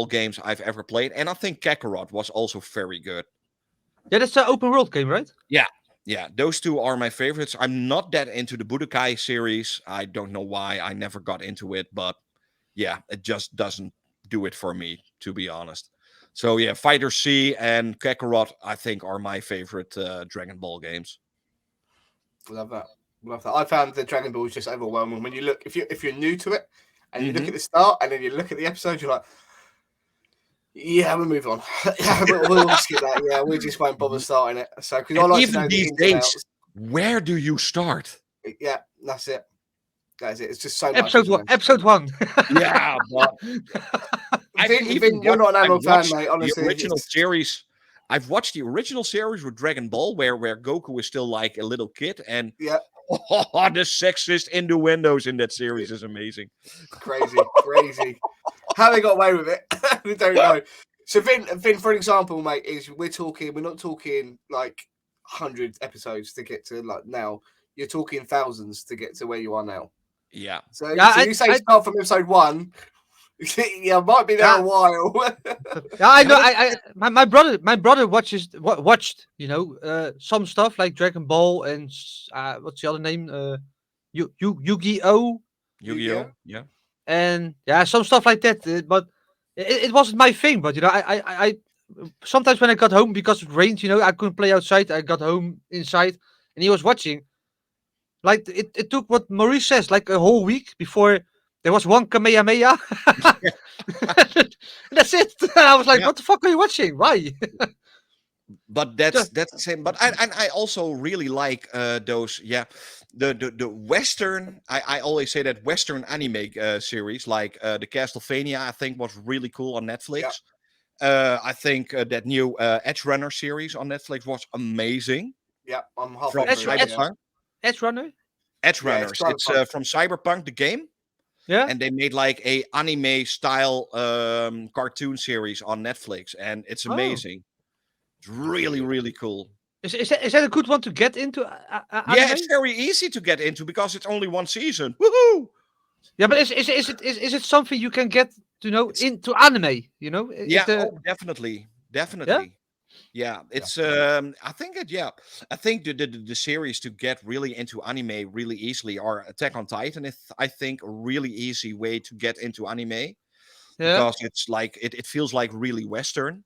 games I've ever played, and I think Kakarot was also very good. Yeah, that's an open world game, right? Yeah, those two are my favorites. I'm not that into the Budokai series. I don't know why. I never got into it, but it just doesn't do it for me, to be honest. So Fighter C and Kakarot, I think, are my favorite Dragon Ball games. Love that. I found the Dragon Ball is just overwhelming. When you look, if you're new to it, and you look at the start, and then you look at the episode, you're like, Yeah, we'll move on. we'll skip that. Yeah, we just won't bother starting it. So, because I And like to even know the these ins and days, outs. where do you start? Yeah, that's it. That's it. It's just so much. Episode Isn't one. it? Episode one. Yeah, but Vin, you're not an animal fan, mate. Honestly, the original it's- series. I've watched the original series with Dragon Ball, where Goku is still like a little kid, and yeah, the sexist innuendos in that series is amazing. crazy, crazy. How they got away with it, we don't know. So, Vin, for example, mate, we're not talking like 100 episodes to get to like now. You're talking thousands to get to where you are now. Yeah. So, Yeah, you say start from episode 1. Yeah, might be there a while. Yeah, I know. My brother watched some stuff like Dragon Ball and what's the other name? Yu-Gi-Oh! Yu-Gi-Oh. Yeah. And yeah, some stuff like that. But it wasn't my thing. But I sometimes when I got home because it rained, I couldn't play outside. I got home inside, and he was watching. Like it took what Maurice says like a whole week before there was one Kamehameha. That's it. I was like, Yeah. what the fuck are you watching? Why? But that's the same. But I also really like those. Yeah, the Western. I always say that Western anime series like the Castlevania. I think was really cool on Netflix. I think that new Edge Runner series on Netflix was amazing. Yeah, I'm halfway From through. it, yeah. Cyberpunk. Edge Runner? Edge Yeah, Runners. It's Cyberpunk. from Cyberpunk, the game. Yeah. And they made like a anime style cartoon series on Netflix, and it's Oh. amazing. It's really, really cool. Is that a good one to get into? Yeah, Anime? it's very easy to get into because it's only one season. Woohoo! Yeah, but is it something you can get into anime? Yeah, definitely, definitely. Yeah, it's I think I think the series to get really into anime really easily are Attack on Titan. I think a really easy way to get into anime Yeah. because it's like it feels like really Western.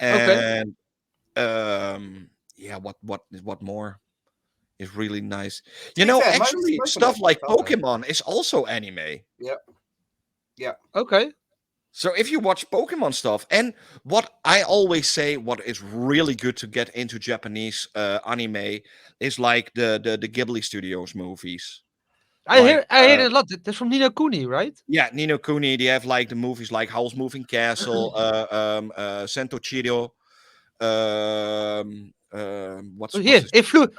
Okay. And yeah, what more is really nice? To be fair, Actually, most of stuff them like are, aren't they? Pokemon is also anime. Okay. So if you watch Pokemon stuff, and what I always say, what is really good to get into Japanese anime is like the Ghibli Studios movies. I Like, hear it a lot. That's from Nino Kuni, right? Yeah, Nino Kuni. They have like the movies like Howl's Moving Castle, Sento Chido. What's Oh, here, this?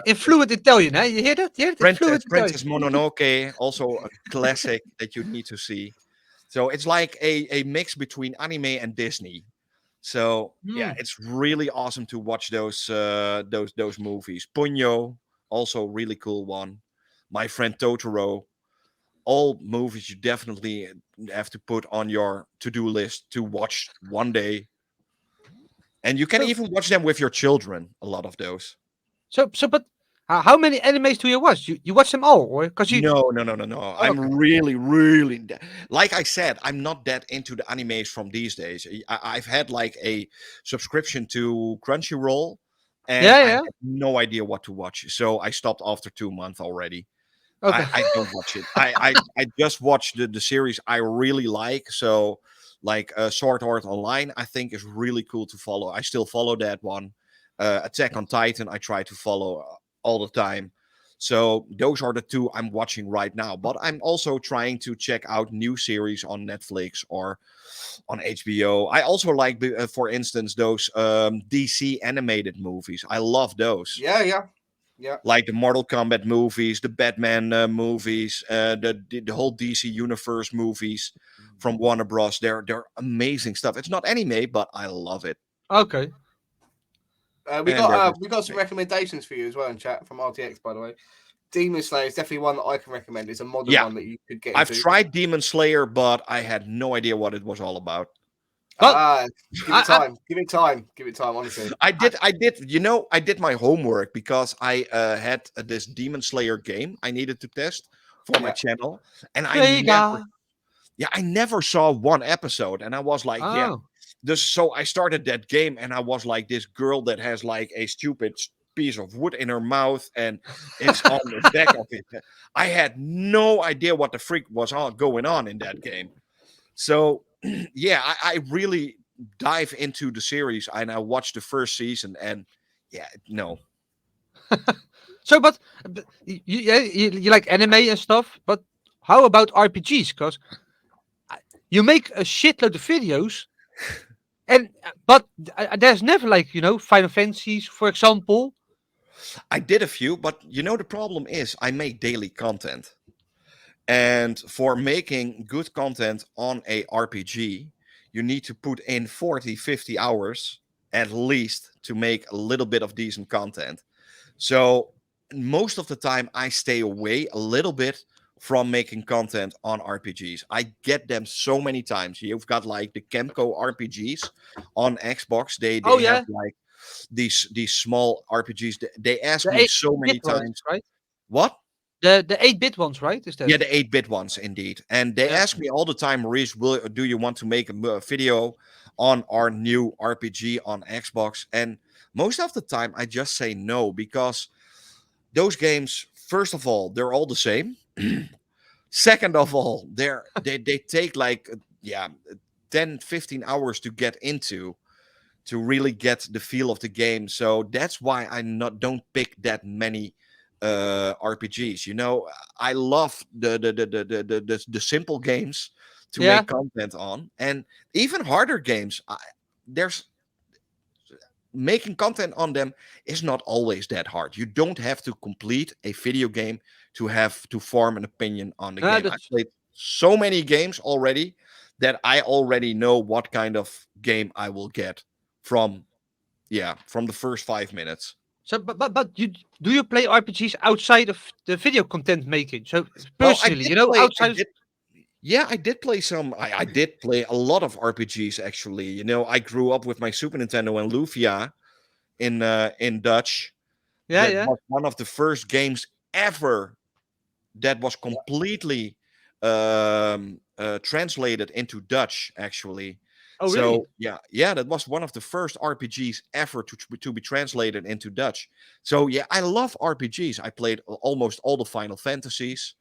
in fluent Italian, huh? You hear that? Yeah, fluent Princess Italian. Mononoke, also a classic that you need to see. So it's like a mix between anime and Disney. So yeah, it's really awesome to watch those movies. Ponyo, also really cool one. My Friend Totoro, all movies you definitely have to put on your to-do list to watch one day. And you can even watch them with your children. A lot of those. But how many animes do you watch? You watch them all, or because you? No. I'm okay. really like I said, I'm not that into the animes from these days. I've had like a subscription to Crunchyroll, and I Yeah. had no idea what to watch, so I stopped after 2 months already. Okay. I don't watch it. I just watch the series I really like. So like Sword Art Online, I think is really cool to follow. I still follow that one. Attack on Titan, I try to follow all the time. So those are the two I'm watching right now. But I'm also trying to check out new series on Netflix or on HBO. I also like, for instance, those DC animated movies. I love those. Yeah. Like the Mortal Kombat movies, the Batman movies, the whole DC Universe movies from Warner Bros. They're amazing stuff. It's not anime, but I love it. Okay. We got some recommendations for you as well in chat from RTX, by the way. Demon Slayer is definitely one that I can recommend. It's a modern one that you could get I've into. tried Demon Slayer, but I had no idea what it was all about. Give it time. Give it time. Honestly, I did. I did my homework because I had this Demon Slayer game I needed to test for my channel, and I never saw one episode, and I was like, so I started that game, and I was like this girl that has like a stupid piece of wood in her mouth, and it's on the back of it. I had no idea what the freak was going on in that game. So yeah, I really dive into the series. And I watched the first season, and yeah, no. So, but you like anime and stuff, but how about RPGs? Because you make a shitload of videos, and but there's never like Final Fantasies, for example. I did a few, but the problem is I make daily content. And for making good content on a RPG, you need to put in 40, 50 hours at least to make a little bit of decent content. So most of the time, I stay away a little bit from making content on RPGs. I get them so many times. You've got like the Kemco RPGs on Xbox. They Oh have yeah, like these small RPGs. They ask the me so many 8-bit ones, times, right? what? The 8-bit ones, right? Is that? Yeah, the 8-bit ones, indeed. And they Yeah. ask me all the time, Maurice, do you want to make a video on our new RPG on Xbox? And most of the time, I just say no, because those games, first of all, they're all the same. Second of all, they take like, 10, 15 hours to get into, to really get the feel of the game. So that's why I not don't pick that many RPGs. I love the simple games to Yeah. make content on, and even harder games. There's Making content on them is not always that hard. You don't have to complete a video game to have to form an opinion on the No, game. I that's played so many games already that I already know what kind of game I will get from from the first 5 minutes. so. But do you play RPGs outside of the video content making? So Well, personally, outside of I did play some. I did play a lot of RPGs actually. I grew up with my Super Nintendo and Lufia in Dutch. yeah, That yeah. was one of the first games ever that was completely translated into Dutch, actually. Oh really? So yeah, that was one of the first RPGs ever to be translated into Dutch. So yeah, I love RPGs. I played almost all the Final Fantasies,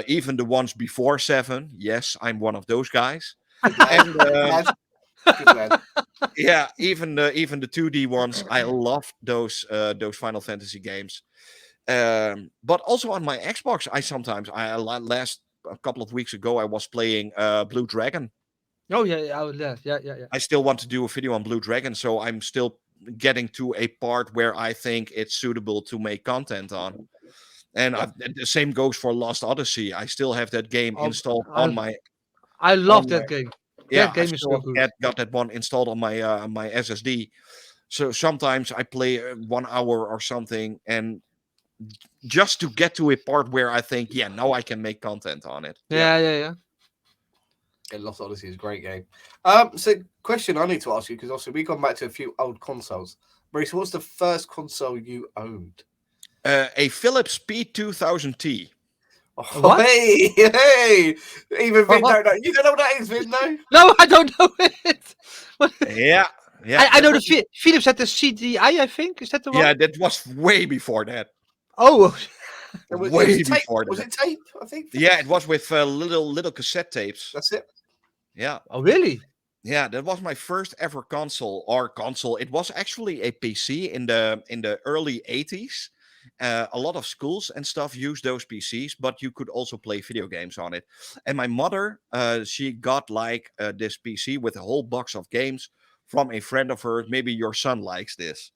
even the ones before 7. Yes, I'm one of those guys. Good lad. And Good lad. Good lad. yeah, even the 2D ones, I love those Final Fantasy games. But also on my Xbox, last a couple of weeks ago, I was playing Blue Dragon. Oh yeah, yeah, oh, yeah. I still want to do a video on Blue Dragon, so I'm still getting to a part where I think it's suitable to make content on. And the same goes for Lost Odyssey. I still have that game Oh, installed I love on my that game. yeah. That I've game is so still good. got that one installed on my SSD. So sometimes I play 1 hour or something, and just to get to a part where I think, yeah, now I can make content on it. Yeah. Yeah, Lost Odyssey is a great game. So question I need to ask you, because obviously we've gone back to a few old consoles. Maurice, what's the first console you owned? A Philips P2000T. Oh, What? hey! Even Vin What? don't know. You don't know what that is, Vin, no? No, I don't know it. What- Yeah, I that know the was, Philips had the CDI. I think is that the one? yeah, that was way before that. Oh, It was Way tape. before Was that. it tape? I think. Yeah, it was with little cassette tapes. That's it. Yeah, oh really? yeah, that was my first ever console. It was actually a PC in the early 80s. A lot of schools and stuff used those PCs, but you could also play video games on it. And my mother, she got like this PC with a whole box of games from a friend of hers. Maybe your son likes this,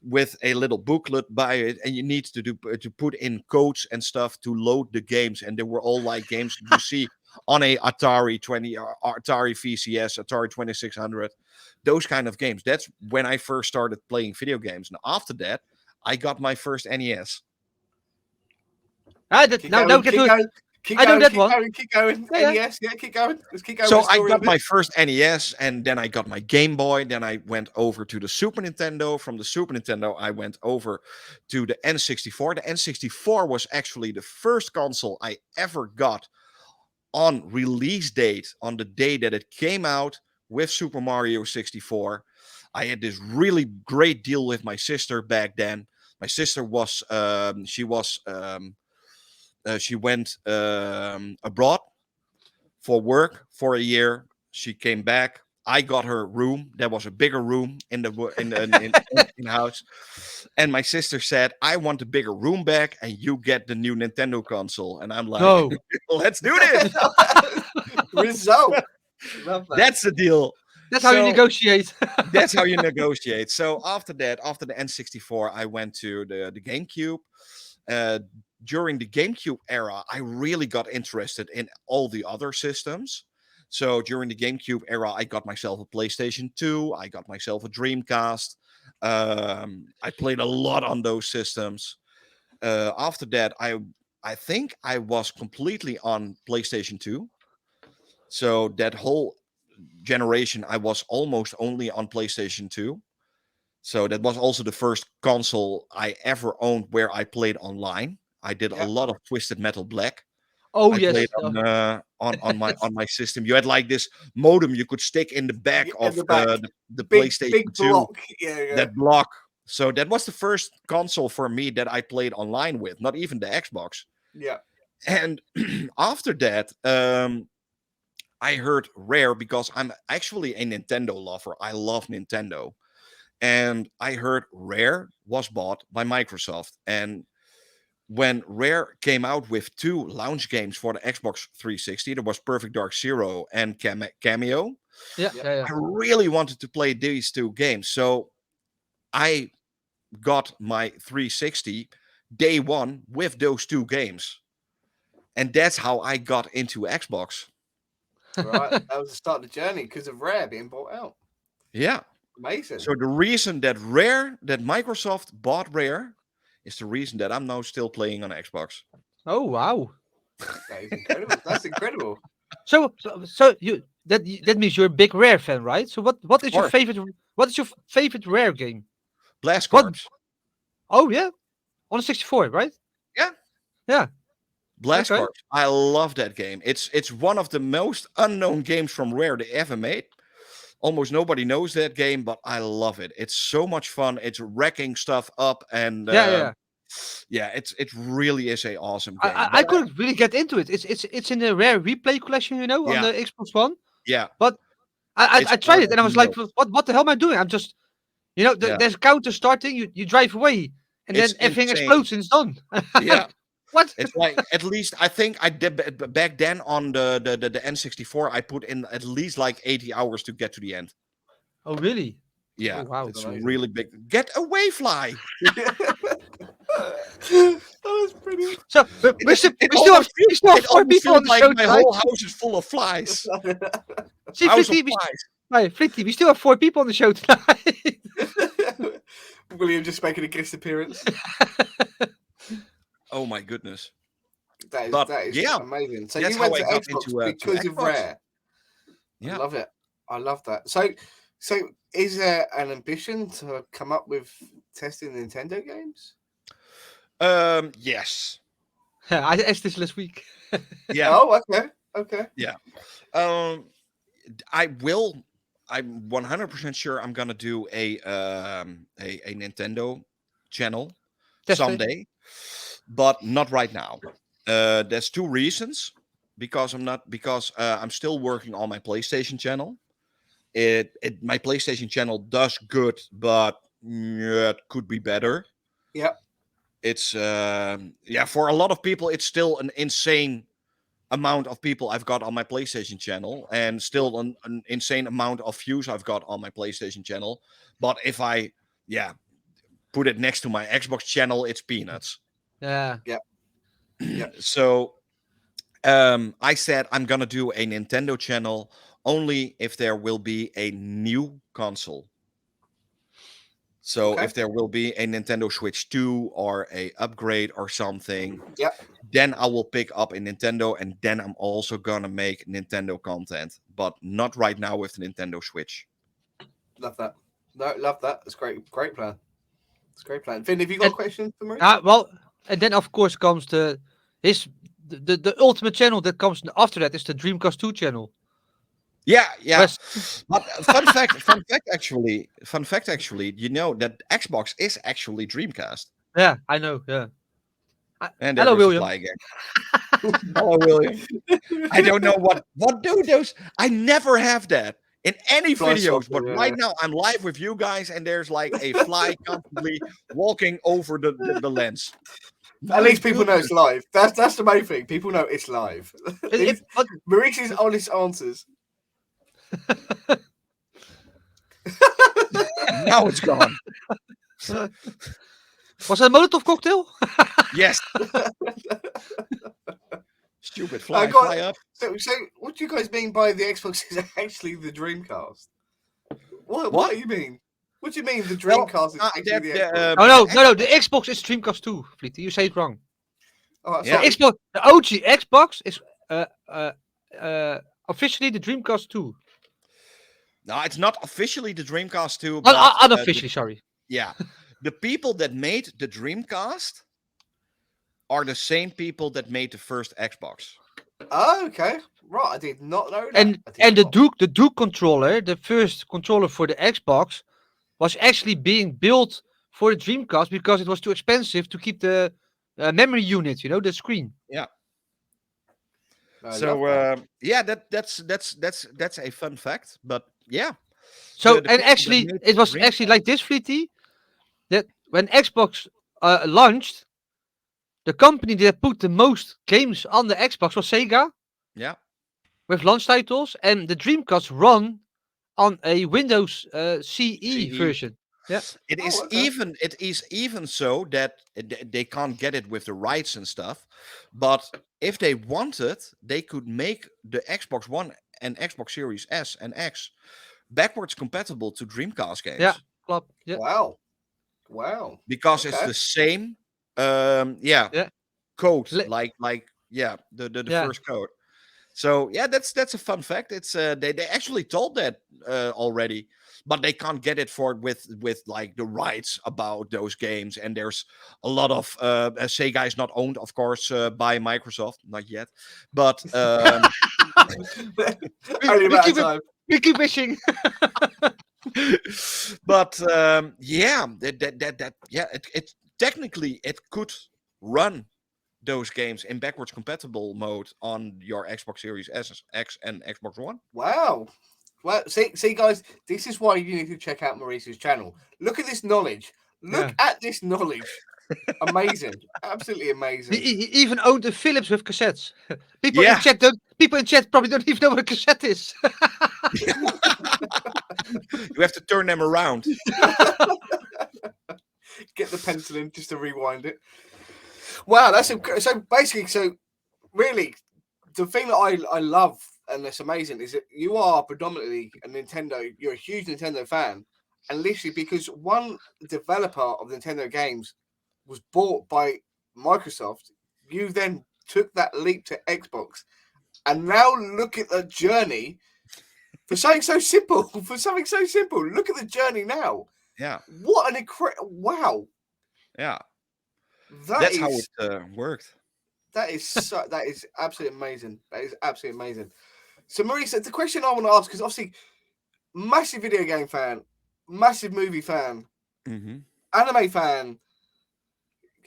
with a little booklet by it, and you need to put in codes and stuff to load the games. And they were all like games you see on a Atari 20, Atari VCS, Atari 2600, those kind of games. That's when I first started playing video games. And after that, I got my first NES. Keep Now going. get Keep to it. going. Keep I know going. that Keep one. going. Keep going. Yeah. NES. Yeah. Keep going. Let's keep going. So with the I story a got bit. my first NES, and then I got my Game Boy. Then I went over to the Super Nintendo. From the Super Nintendo, I went over to the N64. The N64 was actually the first console I ever got on release date, on the day that it came out with Super Mario 64. I had this really great deal with my sister back then. My sister was she went abroad for work for a year. She came back I got her room. There was a bigger room in the house, and my sister said, "I want the bigger room back, and you get the new Nintendo console." And I'm like, No. "Let's do this." Result. Love that. That's the deal. That's how you So- negotiate. That's how you negotiate. So after that, after the N64, I went to the GameCube. During the GameCube era, I really got interested in all the other systems. So during the GameCube era, I got myself a PlayStation 2. I got myself a Dreamcast. I played a lot on those systems. After that, I think I was completely on PlayStation 2. So that whole generation, I was almost only on PlayStation 2. So that was also the first console I ever owned where I played online. I did a Yeah. lot of Twisted Metal Black. Oh I yes. played on my system. You had like this modem you could stick in the back Yeah, in of the back. the Big, PlayStation big 2. block. Yeah. That block. So that was the first console for me that I played online with, not even the Xbox. Yeah. And after that, I heard Rare because I'm actually a Nintendo lover. I love Nintendo. And I heard Rare was bought by Microsoft. And when Rare came out with 2 launch games for the Xbox 360, there was Perfect Dark Zero and Cameo. Yeah. I really wanted to play these 2 games. So I got my 360 day one with those 2 games. And that's how I got into Xbox. Right. That was the start of the journey because of Rare being bought out. Yeah. Amazing. So the reason that Microsoft bought Rare is the reason that I'm now still playing on Xbox. Oh wow. That is incredible. That's incredible. So that means you're a big Rare fan, right? So what is your course. favorite Rare game? Blast What? Corps. Oh yeah, on the 64, right? Yeah. Yeah. Blast Okay. Corps. I love that game. It's one of the most unknown games from Rare they ever made. Almost nobody knows that game, but I love it. It's so much fun. It's wrecking stuff up, and Yeah. it really is a awesome game. I couldn't really get into it. It's in the Rare Replay collection, on Yeah. the Xbox One. Yeah, I It's tried part it and of I was the like, mode. what the hell am I doing? I'm just, Yeah. there's a counter starting. You drive away, and It's then everything insane. explodes and it's done. yeah. What? It's like, at least I think I did back then on the N64. I put in at least like 80 hours to get to the end. Oh really? Yeah, Oh, wow. it's Amazing. really big. Get away, fly! That was brilliant. So we still have It 4 almost people on feels the like show my tonight. whole house is full of flies. See, House of Flinty, flies. Flinty, we still have 4 people on the show tonight. William just making a guest appearance. Oh my goodness. That is, But, that is yeah, amazing. So that's you went how to I got Xbox into, to because of Xbox. Rare. Yeah. I love it. I love that. So is there an ambition to come up with testing Nintendo games? Yes. I asked this last week. Yeah. Oh, okay. Um, I will. I'm 100% sure I'm gonna do a Nintendo channel Test it. someday, but not right now. There's 2 reasons. Because I'm still working on my PlayStation channel. My PlayStation channel does good, but it could be better. Yep. It's for a lot of people, it's still an insane amount of people I've got on my PlayStation channel, and still an insane amount of views I've got on my PlayStation channel. But if I put it next to my Xbox channel, it's peanuts. Yeah. So I said I'm gonna do a Nintendo channel only if there will be a new console. So Okay. if there will be a Nintendo Switch 2 or a upgrade or something, Yep. then I will pick up a Nintendo, and then I'm also gonna make Nintendo content, but not right now with the Nintendo Switch. Love that. No, love that. That's great. Great plan. It's a great plan. Finn, have you got a question for Maurice? Well, and then of course comes the ultimate channel that comes after that is the Dreamcast 2 channel. Yeah. Yes. But fun fact actually, you know that Xbox is actually Dreamcast. Yeah, I know. Yeah. And Hello, there's a William. fly again. Hello, William. I don't know what do those. I never have that. in any Fly videos, swapping, but yeah. right now I'm live with you guys, and there's like a fly constantly walking over the lens. At My least people know goodness. it's live. That's the main thing. People know it's live. But Maurice's honest answers. Now it's gone. was it a Molotov cocktail? Yes. Stupid I fly, got- fly up. So what do you guys mean by the Xbox is actually the Dreamcast? What What? do you mean? What do you mean the Well, Dreamcast is actually the Xbox? No. The Xbox is Dreamcast 2, Vliet. You say it wrong. Oh, Yeah. sorry. The OG Xbox is officially the Dreamcast 2. No, it's not officially the Dreamcast 2, but Unofficially, sorry. yeah, the people that made the Dreamcast are the same people that made the first Xbox. Oh, okay. Right, I did not know that. And I did not. the Duke controller, the first controller for the Xbox, was actually being built for the Dreamcast because it was too expensive to keep the memory unit, the screen. I So love that. yeah, that's a fun fact. But yeah, So the and people that actually, made it was the actually like this, Fleety, that when Xbox launched, the company that put the most games on the Xbox was Sega Yeah. with launch titles, and the Dreamcast run on a Windows CE CE. version. It is okay. even so that they can't get it with the rights and stuff. But if they wanted, they could make the Xbox One and Xbox Series S and X backwards compatible to Dreamcast games. Yeah, klopt. Yeah. Wow. Because it's Okay. the same Yeah. code, Le- like the Yeah. first code. So yeah, that's a fun fact. It's they actually told that already, but they can't get it with like the rights about those games. And there's a lot of Sega is not owned, of course, by Microsoft, not yet. But Only a we matter keep of time. We keep wishing. but yeah, it technically it could run those games in backwards compatible mode on your Xbox Series S, X, and Xbox One. Wow. Well, see, guys, this is why you need to check out Maurice's channel. Look at this knowledge. Look at this knowledge. Amazing. Absolutely amazing. He even owned a Philips with cassettes. People Yeah. in chat probably don't even know what a cassette is. You have to turn them around. Get the pencil in just to rewind it. Wow, so basically, so really, the thing that I love and that's amazing is that you are predominantly a Nintendo. You're a huge Nintendo fan, and literally because one developer of Nintendo games was bought by Microsoft, you then took that leap to Xbox, and now look at the journey for something so simple. For something so simple, look at the journey now. Yeah. What an incredible! Wow. Yeah. That's how it worked. That is absolutely amazing. That is absolutely amazing. So, Maurice, the question I want to ask, because obviously, massive video game fan, massive movie fan, anime fan,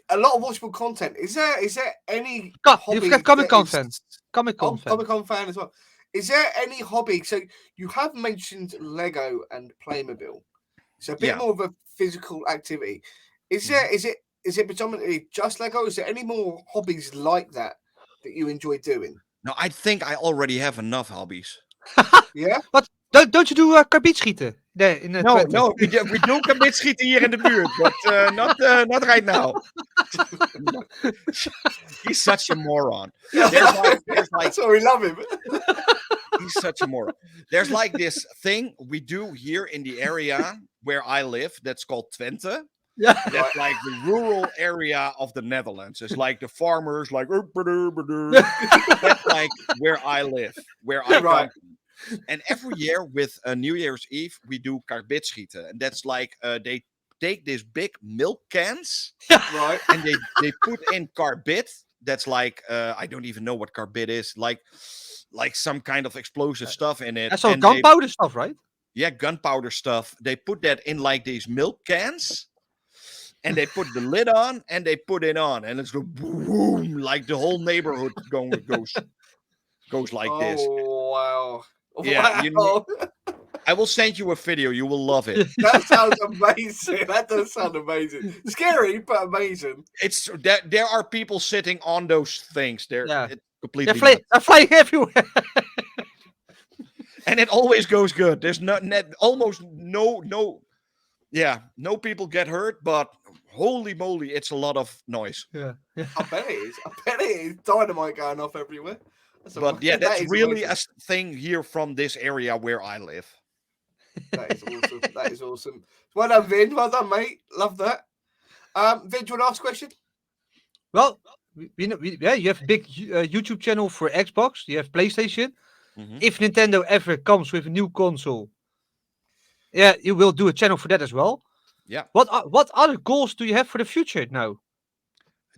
a lot of watchable content. Is there any hobby? You've got Comic-Con fan. Comic-Con fan. Comic-Con fan as well. Is there any hobby? So you have mentioned Lego and Playmobil. So a bit more of a physical activity. Is it predominantly just Lego? Is there any more hobbies like that you enjoy doing? No, I think I already have enough hobbies. Yeah. But don't you do karbietschieten? Nee, in Twente? No, we do karbietschieten here in the buurt, but not right now. He's such a moron. There's like so we love him. He's such a moron. There's like this thing we do here in the area where I live that's called Twente. Yeah. That's like the rural area of the Netherlands. It's like the farmers, like that's like where I live, where I come from. And every year with New Year's Eve, we do karbietschieten, and that's like they take these big milk cans, right, and they put in carbid. That's like I don't even know what carbid is. Like some kind of explosive stuff in it. That's all gunpowder stuff, right? Yeah, gunpowder stuff. They put that in like these milk cans. And they put the lid on, and they put it on, and it's go boom, like the whole neighborhood goes like this. Oh wow! Yeah, wow. I will send you a video. You will love it. That sounds amazing. That does sound amazing. Scary, but amazing. It's that there are people sitting on those things. They're Yeah. it's They're, completely nuts. they're flying everywhere. And it always goes good. There's almost no no people get hurt, but holy moly, it's a lot of noise. Yeah. I bet it is. I bet it is. Dynamite going off everywhere. But yeah, that's is really amazing. a thing here from this area where I live. That is awesome. That is awesome. Well done, Vin. Well done, mate. Love that. Vin, do you want to ask a question? Well, yeah, you have a big YouTube channel for Xbox. You have PlayStation. Mhm. If Nintendo ever comes with a new console, yeah, you will do a channel for that as well. Yeah. What other goals do you have for the future now?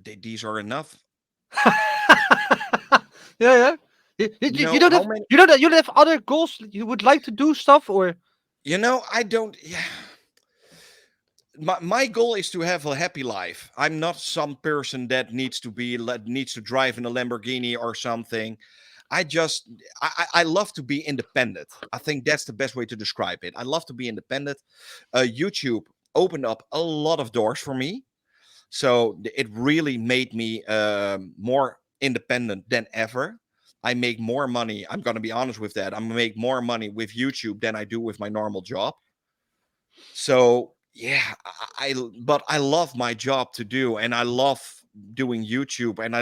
These are enough. Yeah. You know, don't how have many- you don't have other goals you would like to do stuff or You know, I don't. Yeah. My goal is to have a happy life. I'm not some person that needs to drive in a Lamborghini or something. I love to be independent. I think that's the best way to describe it. I love to be independent. YouTube opened up a lot of doors for me, so it really made me more independent than ever. I make more money. I'm gonna be honest with that. I'm gonna make more money with YouTube than I do with my normal job. So yeah, but I love my job to do, and I love doing YouTube, and I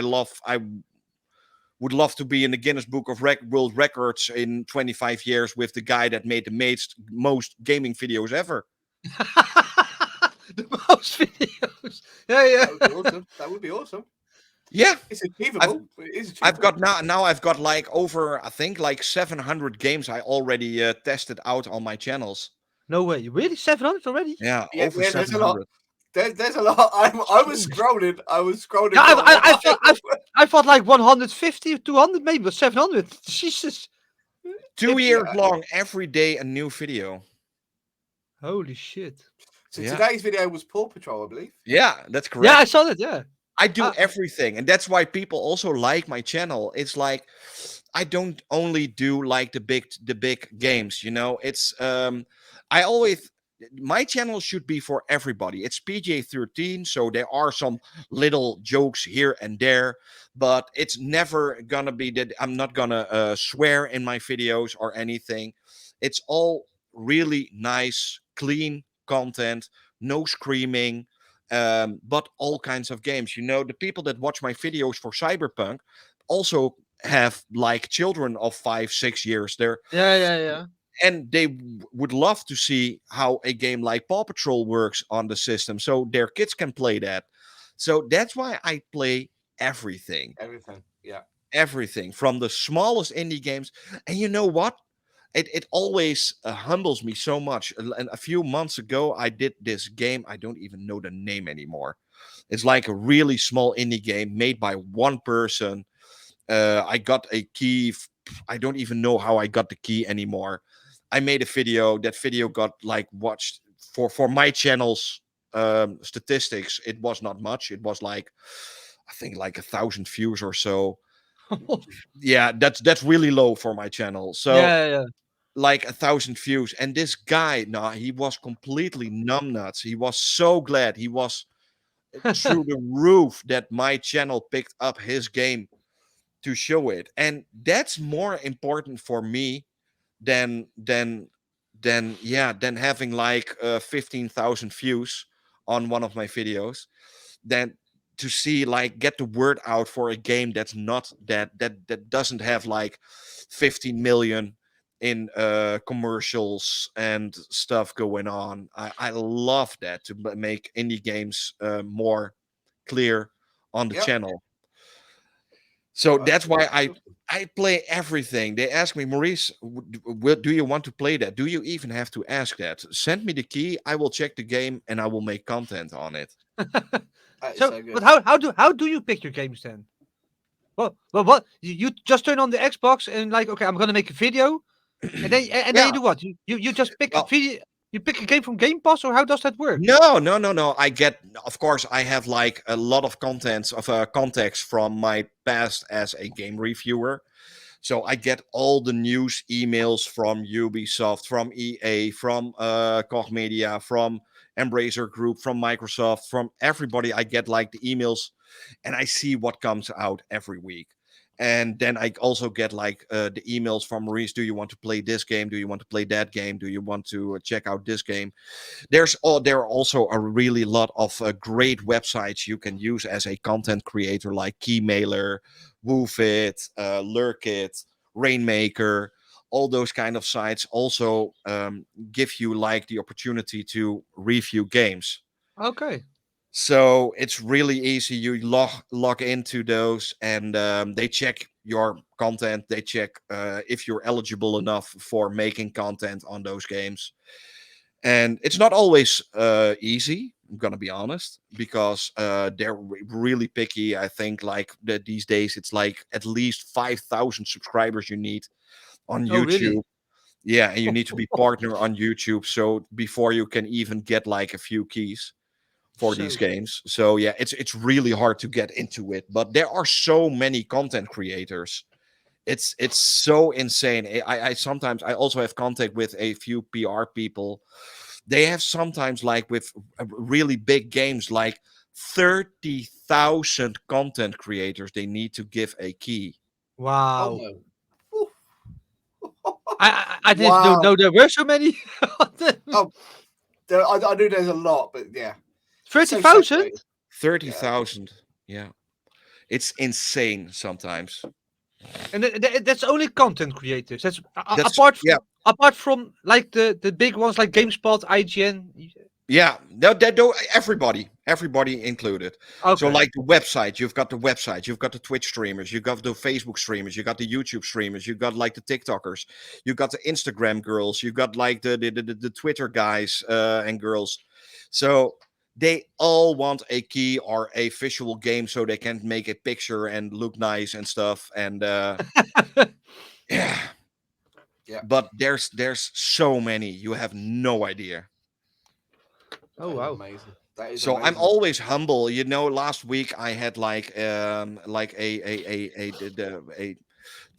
would love to be in the Guinness Book of World Records in 25 years with the guy that made the most gaming videos ever. the most videos. Yeah. That would be awesome. That would be awesome. Yeah, It's achievable. It is achievable. I've got now I've got like over, I think, like 700 games I already tested out on my channels. No way. Really? 700 already? Yeah, Yeah, over yeah, there's a lot. 700. There's a lot. I was scrolling. I was scrolling. Yeah, for a while. I thought like 150, 200 maybe, but 700. Jesus. 2 years Yeah. long, every day a new video. Holy shit. So Yeah. today's video was Paw Patrol, I believe. Yeah, that's correct. Yeah, I saw that. Yeah. I do Ah. everything, and that's why people also like my channel. It's like I don't only do like the big games, you know. It's I always my channel should be for everybody. It's PG-13, so there are some little jokes here and there, but it's never gonna be that I'm not gonna swear in my videos or anything. It's all really nice, clean content, no screaming, but all kinds of games. You know, the people that watch my videos for Cyberpunk also have like children of 5-6 years. Yeah. And they would love to see how a game like Paw Patrol works on the system, so their kids can play that. So that's why I play everything. Everything. Yeah. Everything from the smallest indie games. And you know what? It always humbles me so much. And a few months ago, I did this game. I don't even know the name anymore. It's like a really small indie game made by one person. I got a key. I don't even know how I got the key anymore. I made a video. That video got like watched for my channel's statistics. It was not much. It was like, I think, like 1,000 views or so. Yeah, that's really low for my channel. So yeah. like 1,000 views, and this guy, nah, he was completely numbnuts. He was so glad. He was through the roof that my channel picked up his game to show it, and that's more important for me than having like 15,000 views on one of my videos, than to see like get the word out for a game that's not that doesn't have like 15 million in commercials and stuff going on. I love that, to make indie games more clear on the Yep. channel. So Right. that's why I play everything. They ask me, Maurice, do you want to play that? Do you even have to ask that? Send me the key. I will check the game and I will make content on it. That is So, so good. but how do you pick your games then? Well, what you just turn on the Xbox and like, okay, I'm gonna make a video, and then then Yeah. you do what? You just pick Well- a video. You pick a game from Game Pass, or how does that work? No. I get, of course, I have like a lot of context from my past as a game reviewer. So I get all the news emails from Ubisoft, from EA, from Koch Media, from Embracer Group, from Microsoft, from everybody. I get like the emails, and I see what comes out every week. And then I also get like the emails from Maurice. Do you want to play this game? Do you want to play that game? Do you want to check out this game? There are also a really lot of great websites you can use as a content creator, like Keymailer, Woofit, Lurkit, Rainmaker. All those kind of sites also give you like the opportunity to review games. Okay. So it's really easy. You log into those, and they check your content. They check if you're eligible enough for making content on those games. And it's not always easy. I'm gonna be honest, because they're really picky. I think like these days it's like at least 5,000 subscribers you need on Oh, really? YouTube. Yeah, and you need to be partner on YouTube. So before you can even get like a few keys for these So. games. So yeah, it's really hard to get into it. But there are so many content creators. It's so insane. I sometimes I also have contact with a few PR people. They have sometimes like with really big games like 30,000 content creators they need to give a key. Oh Wow. my. Ooh. I didn't Wow. know there were so many. Oh, I knew there's a lot, but yeah. So 30,000? saturated. 30,000. Yeah. It's insane sometimes. And that's only content creators. That's That's apart apart from like the big ones like GameSpot, IGN. Yeah, no, that do everybody included. So Okay. like the website, you've got the website, you've got the Twitch streamers, you've got the Facebook streamers, you got the YouTube streamers, you got like the TikTokers, you got the Instagram girls, you got like the Twitter guys and girls. So they all want a key or a visual game so they can make a picture and look nice and stuff. And yeah, Yeah. but there's so many, you have no idea. Oh, That is wow. amazing. That is So I'm amazing. always humble. You know, last week I had like a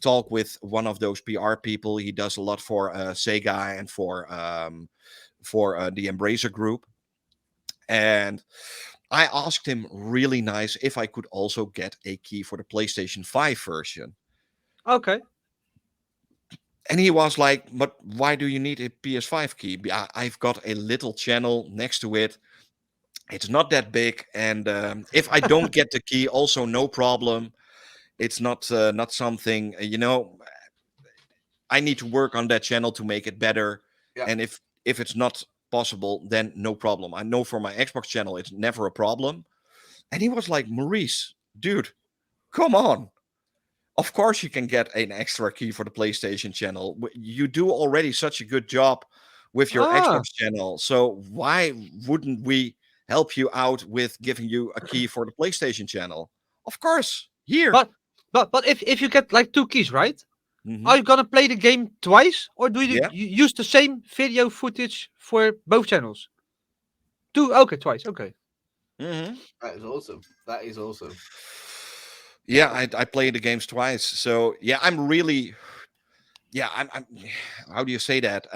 talk with one of those PR people. He does a lot for Sega and for the Embracer Group. And I asked him really nice if I could also get a key for the PlayStation 5 version. Okay. And he was like, "But why do you need a PS5 key? I've got a little channel next to it. It's not that big, and if I don't get the key, also no problem. It's not something I need to work on that channel to make it better. Yeah. And if it's not possible, then no problem. I know for my Xbox channel, it's never a problem." And he was like, "Maurice, dude, come on. Of course you can get an extra key for the PlayStation channel. You do already such a good job with your Ah, Xbox channel. So why wouldn't we help you out with giving you a key for the PlayStation channel? Of course, here." but but if you get like two keys, right? Mhm. Are you gonna play the game twice, or do Yeah. you use the same video footage for both channels? Two. Okay, twice. Okay. Mhm. That is awesome. That is awesome. Yeah, I played the games twice. So yeah, I'm really, yeah, I'm how do you say that?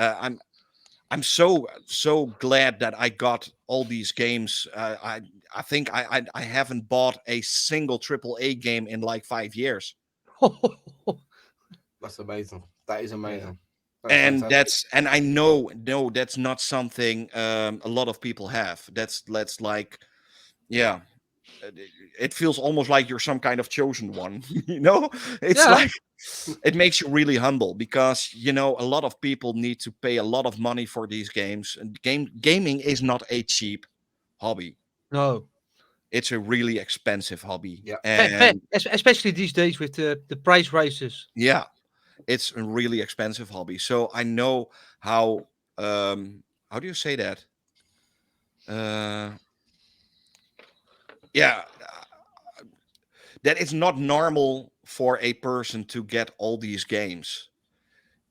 I'm so glad that I got all these games. I think I haven't bought a single AAA game in like 5 years. That's amazing. That is amazing. That's And fantastic. and I know no, that's not something a lot of people have. That's like, yeah, it feels almost like you're some kind of chosen one. It's Yeah. like it makes you really humble, because a lot of people need to pay a lot of money for these games, and gaming is not a cheap hobby. No. It's a really expensive hobby. Yeah. And Especially these days with the price rises. yeah, it's a really expensive hobby. So I know how do you say that? uh yeah, that it's not normal for a person to get all these games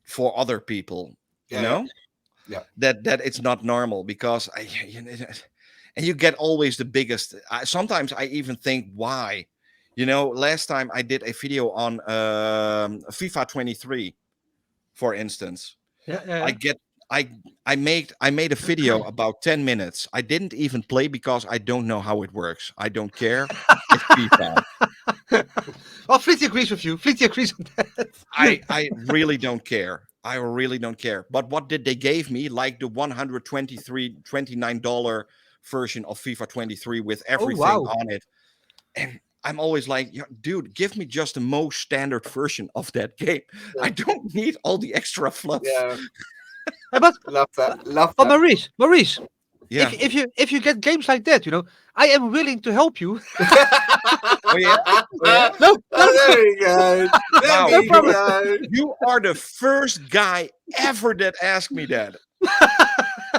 for other people, you Yeah, yeah. know Yeah. that it's not normal, because and you get always the biggest. Sometimes I even think, why You know, last time I did a video on FIFA 23, for instance. Yeah, I yeah. get I made a video about 10 minutes. I didn't even play because I don't know how it works. I don't care. It's FIFA. Well, Fleety agrees with you. Fleety agrees with that. I really don't care. I really don't care. But what did they gave me? Like the $129 version of FIFA 23 with Oh everything wow. on it. And I'm always like, "Yeah, dude, give me just the most standard version of that game. I don't need all the extra fluff." Yeah, But love that. Love but that. Maurice, Yeah. if you get games like that, I am willing to help you. Oh yeah. Oh, yeah? No, Oh, there we go. Wow. There we problem. go. You are the first guy ever that asked me that.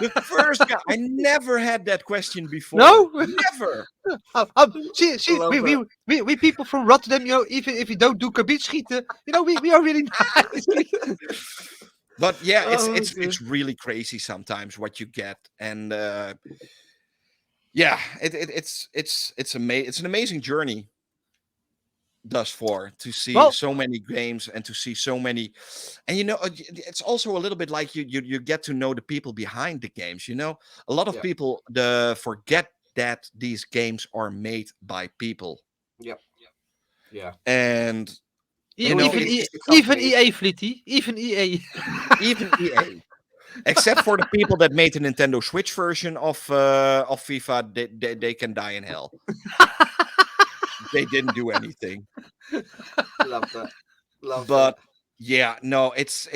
The first guy. I never had that question before. No? Never. See, Love we people from Rotterdam, even if we don't do kabietschieten, we are really nice. But yeah, Oh, dear. it's really crazy sometimes what you get, and yeah, it's an amazing journey thus far to see Well, so many games and to see so many, and it's also a little bit like you get to know the people behind the games. A lot of Yeah. people forget that these games are made by people, Yep. Yeah. and even know, even, it's E- just a even company. EA, Fleety, even EA. even EA. Except for the people that made the Nintendo Switch version of FIFA, they can die in hell. They didn't do anything. Love that. Love But that. yeah, no, it's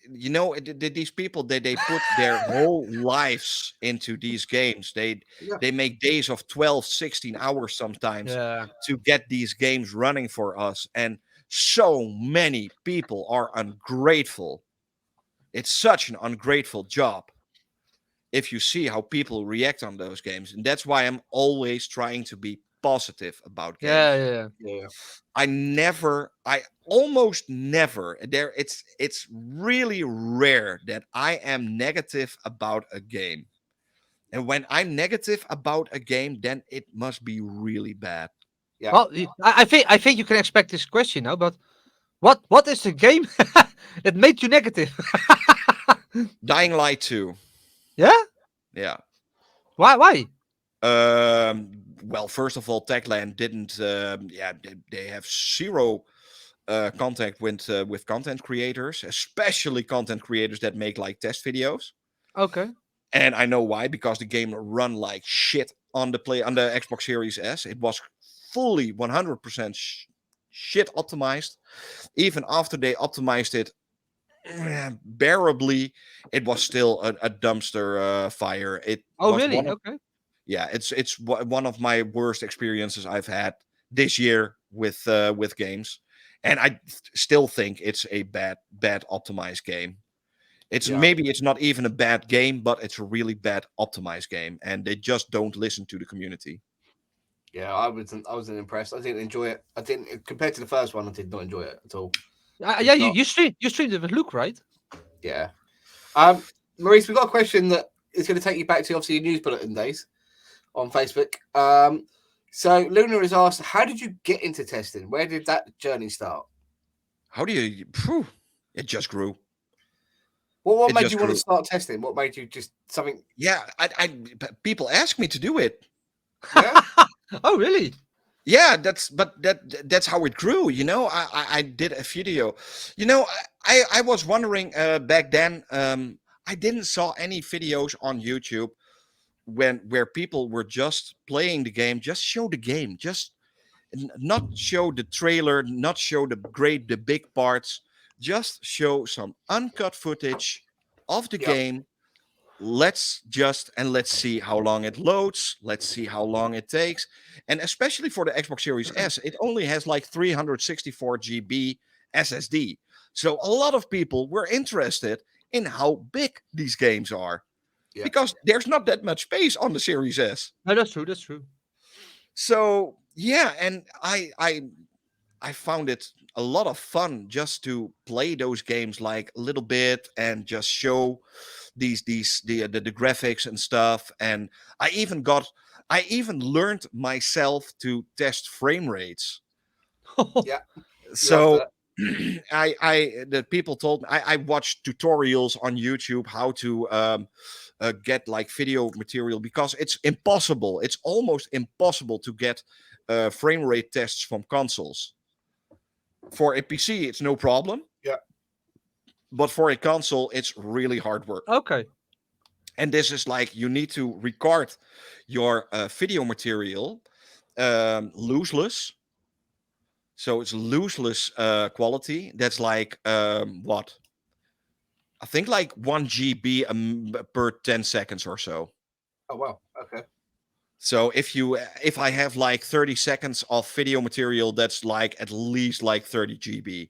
these people they put their whole lives into these games. Yeah. They make days of 12, 16 hours sometimes Yeah. to get these games running for us, and so many people are ungrateful. It's such an ungrateful job if you see how people react on those games. And that's why I'm always trying to be positive about games. Yeah. Yeah. I almost never it's really rare that I am negative about a game. And when I'm negative about a game, then it must be really bad. Yeah. Well, I think you can expect this question now, but what is the game that made you negative? Dying Light 2. Yeah? Yeah. Why? Well, first of all, Techland didn't. They have zero contact with content creators, especially content creators that make like test videos. Okay. And I know why, because the game run like shit on the Xbox Series S. It was fully 100% shit optimized. Even after they optimized it bearably, it was still a dumpster fire. It Oh, was really? Okay. yeah, it's one of my worst experiences I've had this year with games, and I still think it's a bad optimized game. Maybe it's not even a bad game, but it's a really bad optimized game, and they just don't listen to the community. Yeah, I wasn't impressed. I didn't enjoy it. I didn't compared to the first one. I did not enjoy it at all. Yeah, you streamed it with Luke, right? Yeah. Maurice, we've got a question that is going to take you back to obviously your news bulletin days on Facebook. So Luna has asked, how did you get into testing? Where did that journey start? How do you? It just grew. What It made just you want to grew. start testing? What made you just something? Yeah, people ask me to do it. Yeah. Oh, really? Yeah, that's how it grew. I did a video. I was wondering back then. I didn't saw any videos on YouTube where people were just playing the game, just show the game, just not show the trailer, not show the big parts, just show some uncut footage of the game. Let's see how long it loads. Let's see how long it takes. And especially for the Xbox Series S, it only has like 364 GB SSD. So a lot of people were interested in how big these games are. Yeah. Because there's not that much space on the Series S. No, that's true. That's true. So yeah, and I found it a lot of fun just to play those games like a little bit and just show the graphics and stuff. And I even got I even learned myself to test frame rates. Yeah. So the people told me I watched tutorials on YouTube how to get like video material, because it's impossible. It's almost impossible to get frame rate tests from consoles. For a PC, it's no problem. Yeah. But for a console, it's really hard work. Okay. And this is like, you need to record your video material looseless. So it's looseless quality. That's like what? I think like 1 GB per 10 seconds or so. Oh wow. Okay. So if I have like 30 seconds of video material, that's like at least like 30 GB.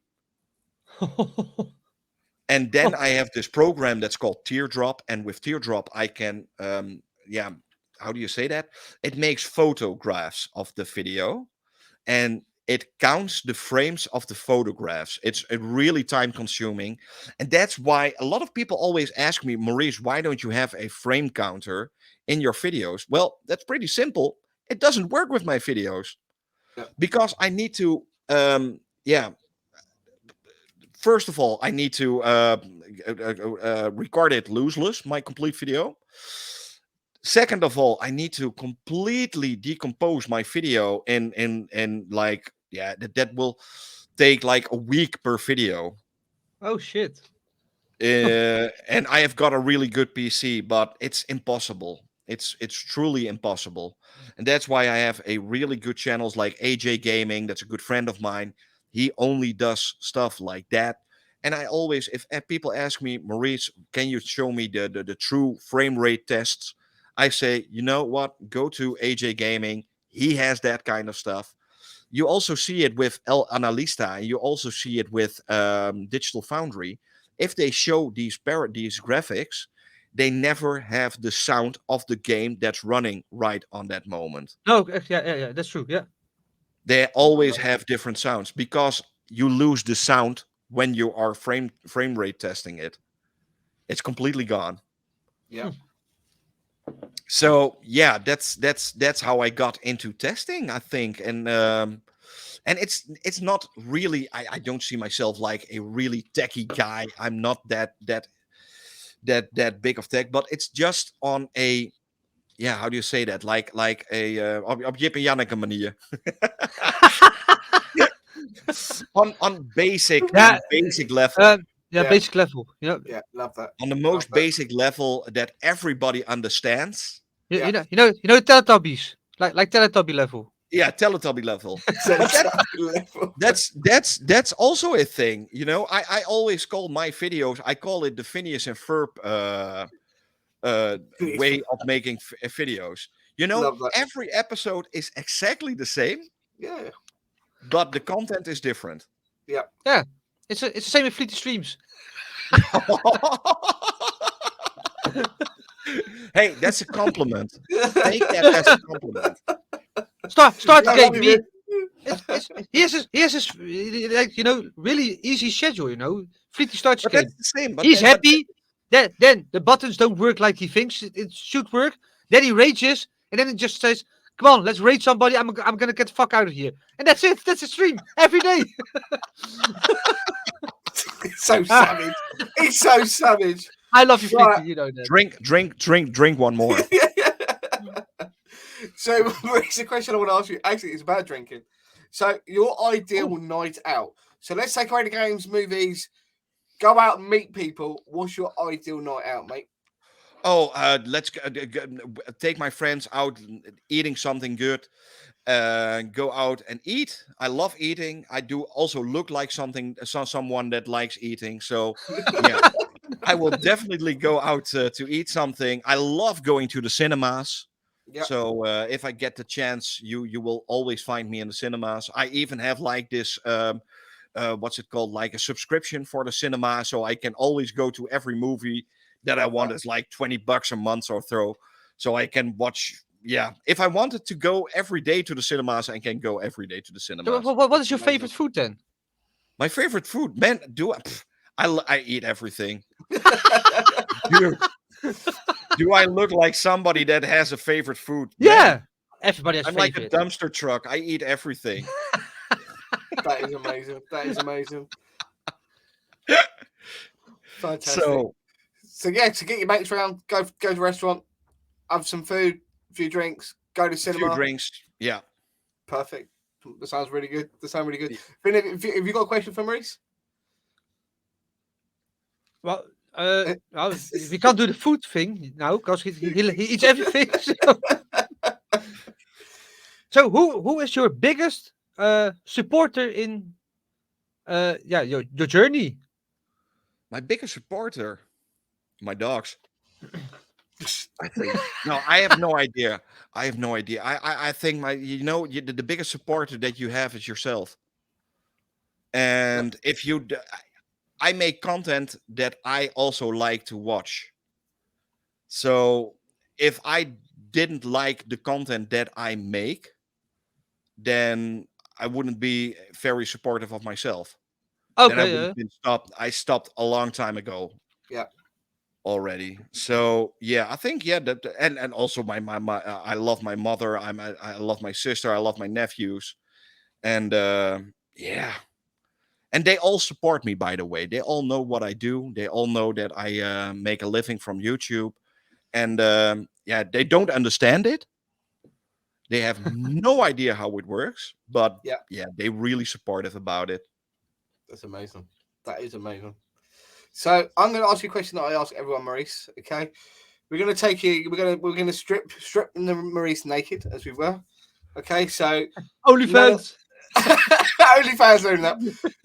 And then I have this program that's called Teardrop, and with Teardrop I can how do you say that? It makes photographs of the video, and it counts the frames of the photographs. It's really time consuming. And that's why a lot of people always ask me, Maurice, why don't you have a frame counter in your videos? Well, that's pretty simple. It doesn't work with my videos. Yeah. Because I need to, first of all, I need to record it looseless, my complete video. Second of all, I need to completely decompose my video in like, that will take like a week per video. Oh shit. And I have got a really good PC, but it's impossible. It's truly impossible. And that's why I have a really good channels like AJ Gaming. That's a good friend of mine. He only does stuff like that. And I always, if people ask me, Maurice, can you show me the true frame rate tests? I say, you know what? Go to AJ Gaming. He has that kind of stuff. You also see it with El Analista, and you also see it with Digital Foundry. If they show these graphics, they never have the sound of the game that's running right on that moment. No, yeah, that's true. Yeah. They always have different sounds, because you lose the sound when you are frame rate testing it. It's completely gone. Yeah. So yeah, that's how I got into testing, I think. And it's not really, I don't see myself like a really techie guy. I'm not that big of tech, but it's just on a, how do you say that? Like a op Jip en Janneke manier. on basic level. Basic level. Yeah, love that. On the most basic level that everybody understands. You know Teletubbies, like Teletubby level. Yeah, Teletubby level. That's also a thing. You know, I always call my videos, I call it the Phineas and Ferb way of making videos. You know, every episode is exactly the same. Yeah. But the content is different. Yeah. Yeah. It's the same with Fleet Streams. Hey, that's a compliment. Take that as a compliment. Start the game. He has his like, really easy schedule. Fleety starts the game. That's the same. He's happy. Then the buttons don't work like he thinks it should work. Then he rages, and then it just says, "Come on, let's raid somebody. I'm gonna get the fuck out of here." And that's it. That's a stream every day. It's so savage. It's so savage. I love you, Fleety. Right. You know that. Drink one more. So it's a question I want to ask you. Actually, it's about drinking. So your ideal night out. So let's take away the games, movies, go out and meet people. What's your ideal night out, mate? Oh, let's take my friends out eating something good. Go out and eat. I love eating. I do also look like someone that likes eating. So yeah, I will definitely go out to eat something. I love going to the cinemas. Yep. So if I get the chance, you will always find me in the cinemas. I even have like this what's it called, like a subscription for the cinema, so I can always go to every movie that I want. It's like $20 a month or so I can watch. Yeah, if I wanted to go every day to the cinemas, I can go every day to the cinemas. So what is your favorite food then? My favorite food, man, I eat everything. Do I look like somebody that has a favorite food? Yeah. Everybody has I'm like a favorite. dumpster truck. I eat everything. That is amazing. That is amazing. Fantastic. So yeah, to get your mates round, go to a restaurant, have some food, a few drinks, go to A cinema. few drinks. Yeah. Perfect. That sounds really good. That sounds really good. Yeah. Finn, have you got a question for Maurice? Well, we can't do the food thing now because he eats everything. So who is your biggest supporter in your journey? My biggest supporter, my dogs. I think. No, I have no idea. I have no idea. I think the biggest supporter that you have is yourself. And if I make content that I also like to watch. So if I didn't like the content that I make, then I wouldn't be very supportive of myself. Then I Okay, would have been stopped. I stopped a long time ago. Yeah. Already. So yeah, I think that and also my I love my mother. I love my sister. I love my nephews, and yeah, and they all support me. By the way, they all know what I do. They all know that I make a living from YouTube, and yeah, they don't understand it. They have no idea how it works, but yeah, they're really supportive about it. That's amazing. That is amazing. So I'm going to ask you a question that I ask everyone, Maurice. Okay, we're going to take you. We're going to strip the Maurice naked as we were. Okay, so OnlyFans. OnlyFans doing that.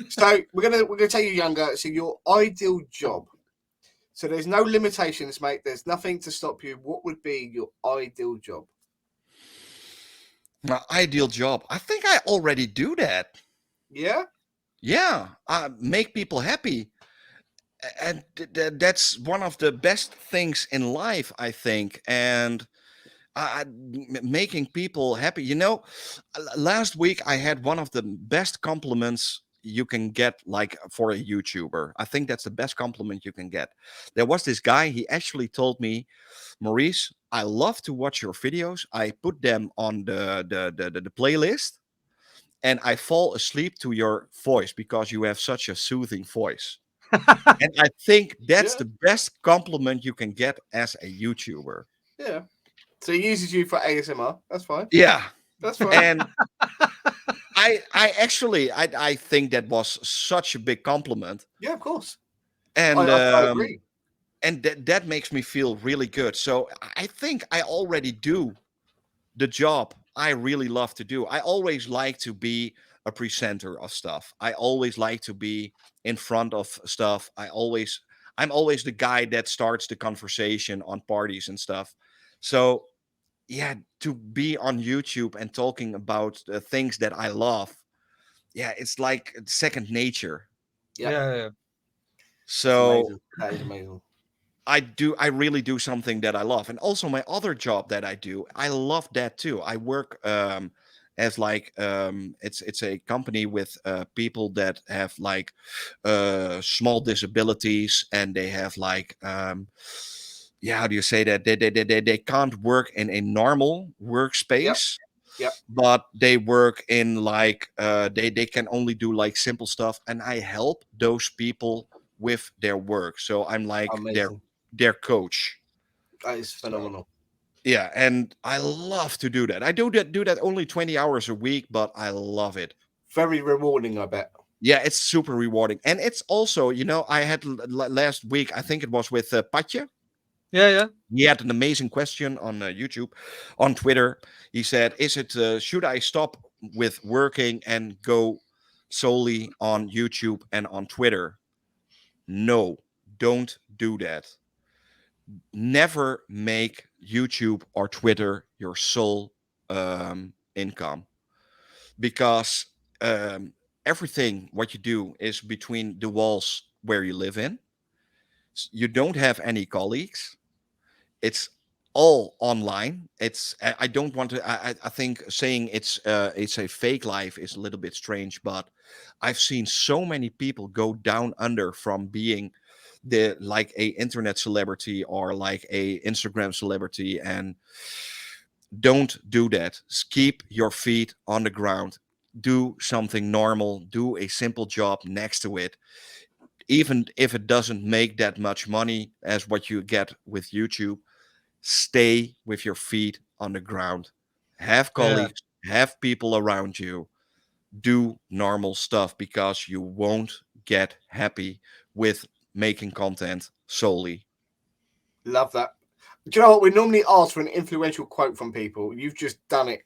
So we're gonna take you younger. So your ideal job. So there's no limitations, mate. There's nothing to stop you. What would be your ideal job? My ideal job. I think I already do that. Yeah. Yeah, make people happy. And that's one of the best things in life, I think. And making people happy. Last week I had one of the best compliments you can get, like for a YouTuber. I think that's the best compliment you can get. There was this guy. He actually told me, Maurice, I love to watch your videos. I put them on the playlist, and I fall asleep to your voice because you have such a soothing voice. And I think that's the best compliment you can get as a YouTuber. Yeah. So he uses you for ASMR. That's fine. Yeah. That's fine. And I think that was such a big compliment. Yeah, of course. And I agree. And that makes me feel really good. So I think I already do the job I really love to do. I always like to be a presenter of stuff. I always like to be in front of stuff. I'm always the guy that starts the conversation on parties and stuff. So yeah, to be on YouTube and talking about the things that I love, yeah, it's like second nature. Yeah. So that is amazing. I really do something that I love. And also my other job that I do, I love that too. I work as like it's a company with people that have like small disabilities, and they have like yeah, how do you say that? They can't work in a normal workspace. Yep. But they work in like they can only do like simple stuff, and I help those people with their work. So I'm like their coach. That is phenomenal. Yeah, and I love to do that. I do that only 20 hours a week, but I love it. Very rewarding, I bet. Yeah, it's super rewarding. And it's also, I had last week, I think it was with Patje. Yeah. He had an amazing question on YouTube, on Twitter. He said, should I stop with working and go solely on YouTube and on Twitter? No, don't do that. Never make YouTube or Twitter your sole income, because everything what you do is between the walls where you live in. You don't have any colleagues. It's all online. I don't want to. I think saying it's a fake life is a little bit strange, but I've seen so many people go down under from being like a internet celebrity or like a Instagram celebrity, and Don't do that. Keep your feet on the ground. Do something normal. Do a simple job next to it. Even if it doesn't make that much money as what you get with YouTube, stay with your feet on the ground. Have colleagues, have people around you. Do normal stuff because you won't get happy with making content solely. Love that. Do you know what? We normally ask for an influential quote from people. You've just done it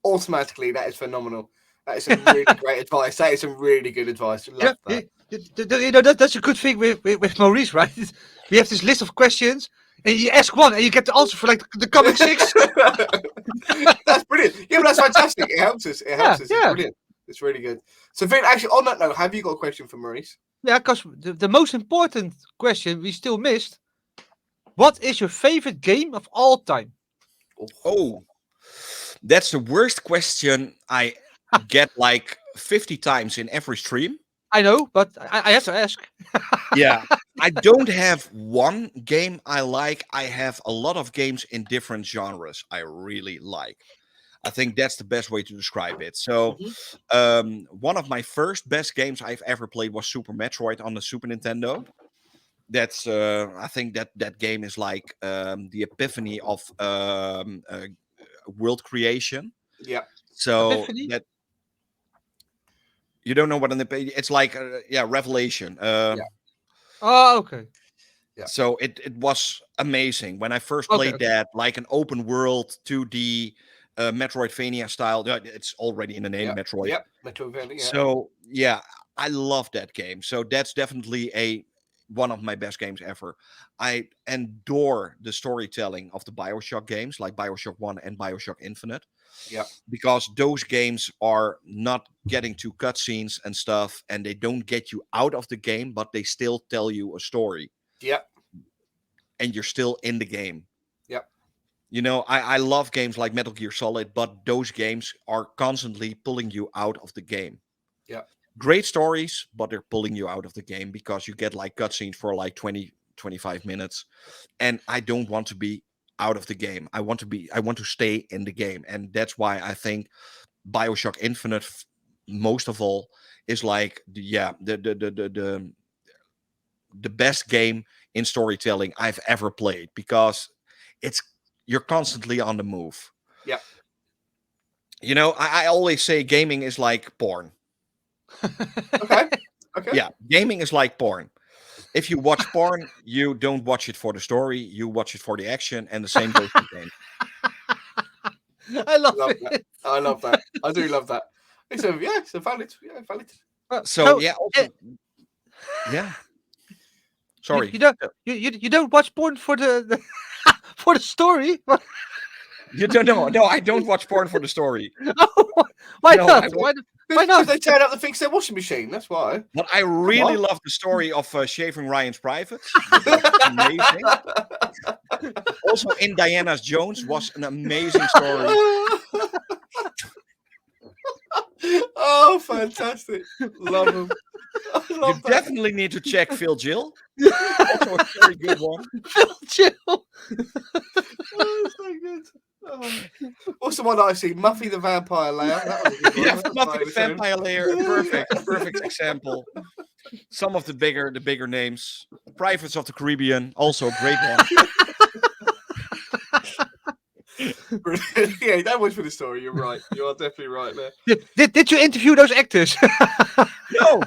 automatically. That is phenomenal. That is some really great advice. That is some really good advice. Love that. You know, that's a good thing with Maurice, right? We have this list of questions, and you ask one, and you get the answer for like the coming 6. That's brilliant. Yeah, but that's fantastic. It helps us. It helps us. Yeah. It's brilliant. It's really good. So, Vin, actually, on that note, have you got a question for Maurice? Yeah, because the most important question we still missed. What is your favorite game of all time? Oh, that's the worst question I get like 50 times in every stream. I know, but I have to ask. Yeah. I don't have one game I like. I have a lot of games in different genres I really like. I think that's the best way to describe it. So, one of my first best games I've ever played was Super Metroid on the Super Nintendo. That's I think that game is like the epiphany of world creation. Yeah. So Epiphany? that you don't know what an epiphany. It's like revelation. Oh, okay. Yeah. So it was amazing when I first played that, like an open world 2D Metroidvania style. It's already in the name, Metroid. Yep, Metroidvania. Yeah. So yeah, I love that game. So that's definitely one of my best games ever. I adore the storytelling of the BioShock games, like BioShock 1 and BioShock Infinite. Yeah. Because those games are not getting to cutscenes and stuff, and they don't get you out of the game, but they still tell you a story. Yep. And you're still in the game. Yep. You know, I love games like Metal Gear Solid, but those games are constantly pulling you out of the game. Yeah. Great stories, but they're pulling you out of the game because you get like cutscenes for like 20, 25 minutes. And I don't want to be out of the game. I want to stay in the game. And that's why I think BioShock Infinite, most of all, is like the best game in storytelling I've ever played, because you're constantly on the move. Yeah. You know, I always say gaming is like porn. Okay. Yeah, gaming is like porn. If you watch porn, you don't watch it for the story, you watch it for the action, and the same goes for games. I love it. That. I love that. I do love that. It's a valid. Yeah, valid. So yeah, also, yeah. Sorry. You don't watch porn for the for the story? You don't know. No, I don't watch porn for the story. Why not? Why not? Because they turn up to fix their washing machine. That's why. But I really love the story of Shaving Ryan's Privates. Amazing. Also, Indiana Jones was an amazing story. Oh, fantastic! Love him. You definitely need to check Phil Jill. Also a very good one. Phil Jill. Oh, so good. Oh. What's the one that I see? Muffy the Vampire Layer. That was a good one. Yeah, Muffy the Vampire Layer. Perfect example. Some of the bigger names. Pirates of the Caribbean, also a great one. Yeah, that was for the story. You're right. You are definitely right there. Did you interview those actors? No.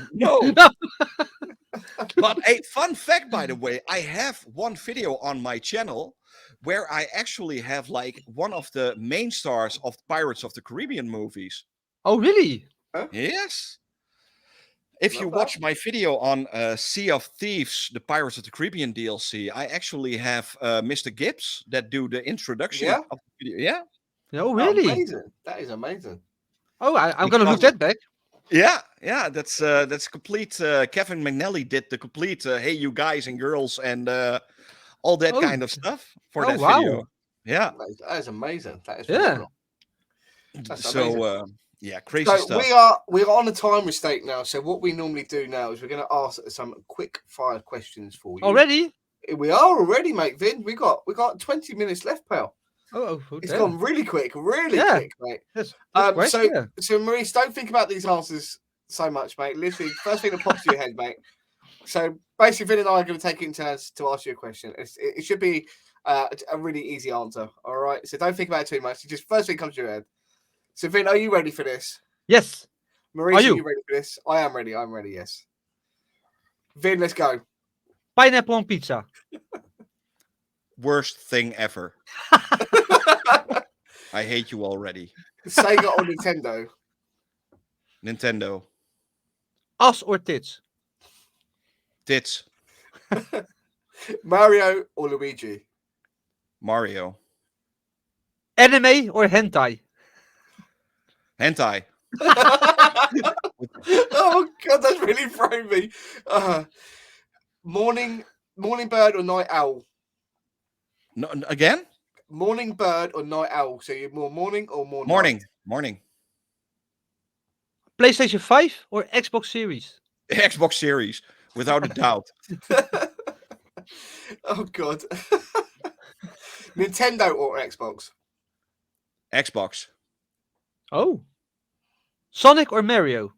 But a fun fact, by the way, I have one video on my channel where I actually have like one of the main stars of Pirates of the Caribbean movies. Oh, really? Huh? Yes. If you watch my video on Sea of Thieves, the Pirates of the Caribbean DLC, I actually have Mr. Gibbs that do the introduction of the video. Yeah. Oh, really? Amazing. That is amazing. Oh, I'm going to look that back. Yeah, that's complete. Kevin McNally did the complete "Hey, you guys and girls" and all that kind of stuff for that video. Yeah, that is amazing. That is phenomenal. That's amazing. Crazy stuff. We are on a time mistake now. So what we normally do now is we're going to ask some quick fire questions for you. Already? We are already, mate. Vin, we got 20 minutes left, pal. It's damn. gone really quick, Yeah. quick, mate. That's quick, So, yeah. so Maurice, don't think about these answers so much, mate. Literally, first thing that pops to your head, mate. So basically, Vin and I are going to take it in turns to ask you a question. It should be a really easy answer. All right. So don't think about it too much. Just first thing comes to your head. So Vin, are you ready for this? Yes. Maurice, Are are you? you ready for this? I am ready. I'm ready. Yes. Vin, let's go. Pineapple on pizza. Worst thing ever. I hate you already. Sega or Nintendo? Nintendo. Ass or tits? Tits. Mario or Luigi? Mario. Anime or hentai? Hentai. Oh god, that's really thrown me. Morning bird or night owl? No, again? Morning bird or night owl? So you're more morning or more Morning. night? Morning. PlayStation 5 or Xbox Series? Xbox Series, without a doubt. Oh god. Nintendo or Xbox? Xbox. Oh. Sonic or Mario?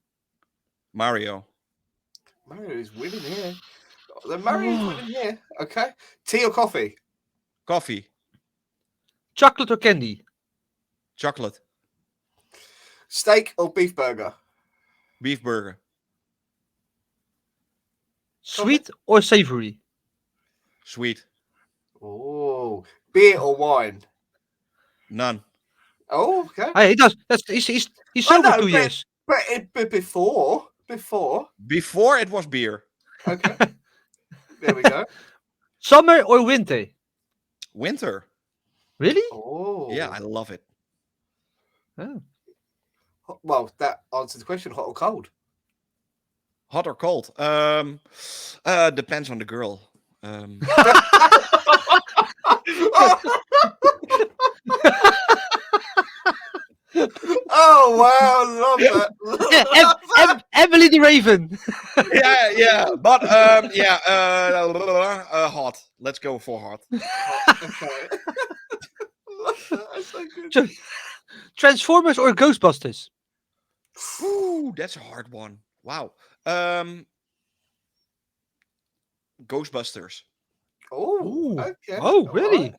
Mario. Mario is winning here. The Mario's winning here. Okay. Tea or coffee? Coffee. Chocolate or candy? Chocolate. Steak or beef burger? Beef burger. Sweet or savory? Sweet. Oh, beer or wine? None. Oh, okay. Hey, he does. He's I sober know, 2 years. But before. Before it was beer. Okay. There we go. Summer or winter? Winter. Really? Oh. Yeah, I love it. Oh. Well, that answers the question. Hot or cold? Hot or cold? Depends on the girl. Oh wow, love that. Emily the Raven. yeah. But hot. Let's go for hot. Okay. That's so good. Transformers or Ghostbusters? Ooh, that's a hard one. Wow. Ghostbusters. Oh, Ooh. okay. Oh, All really? right.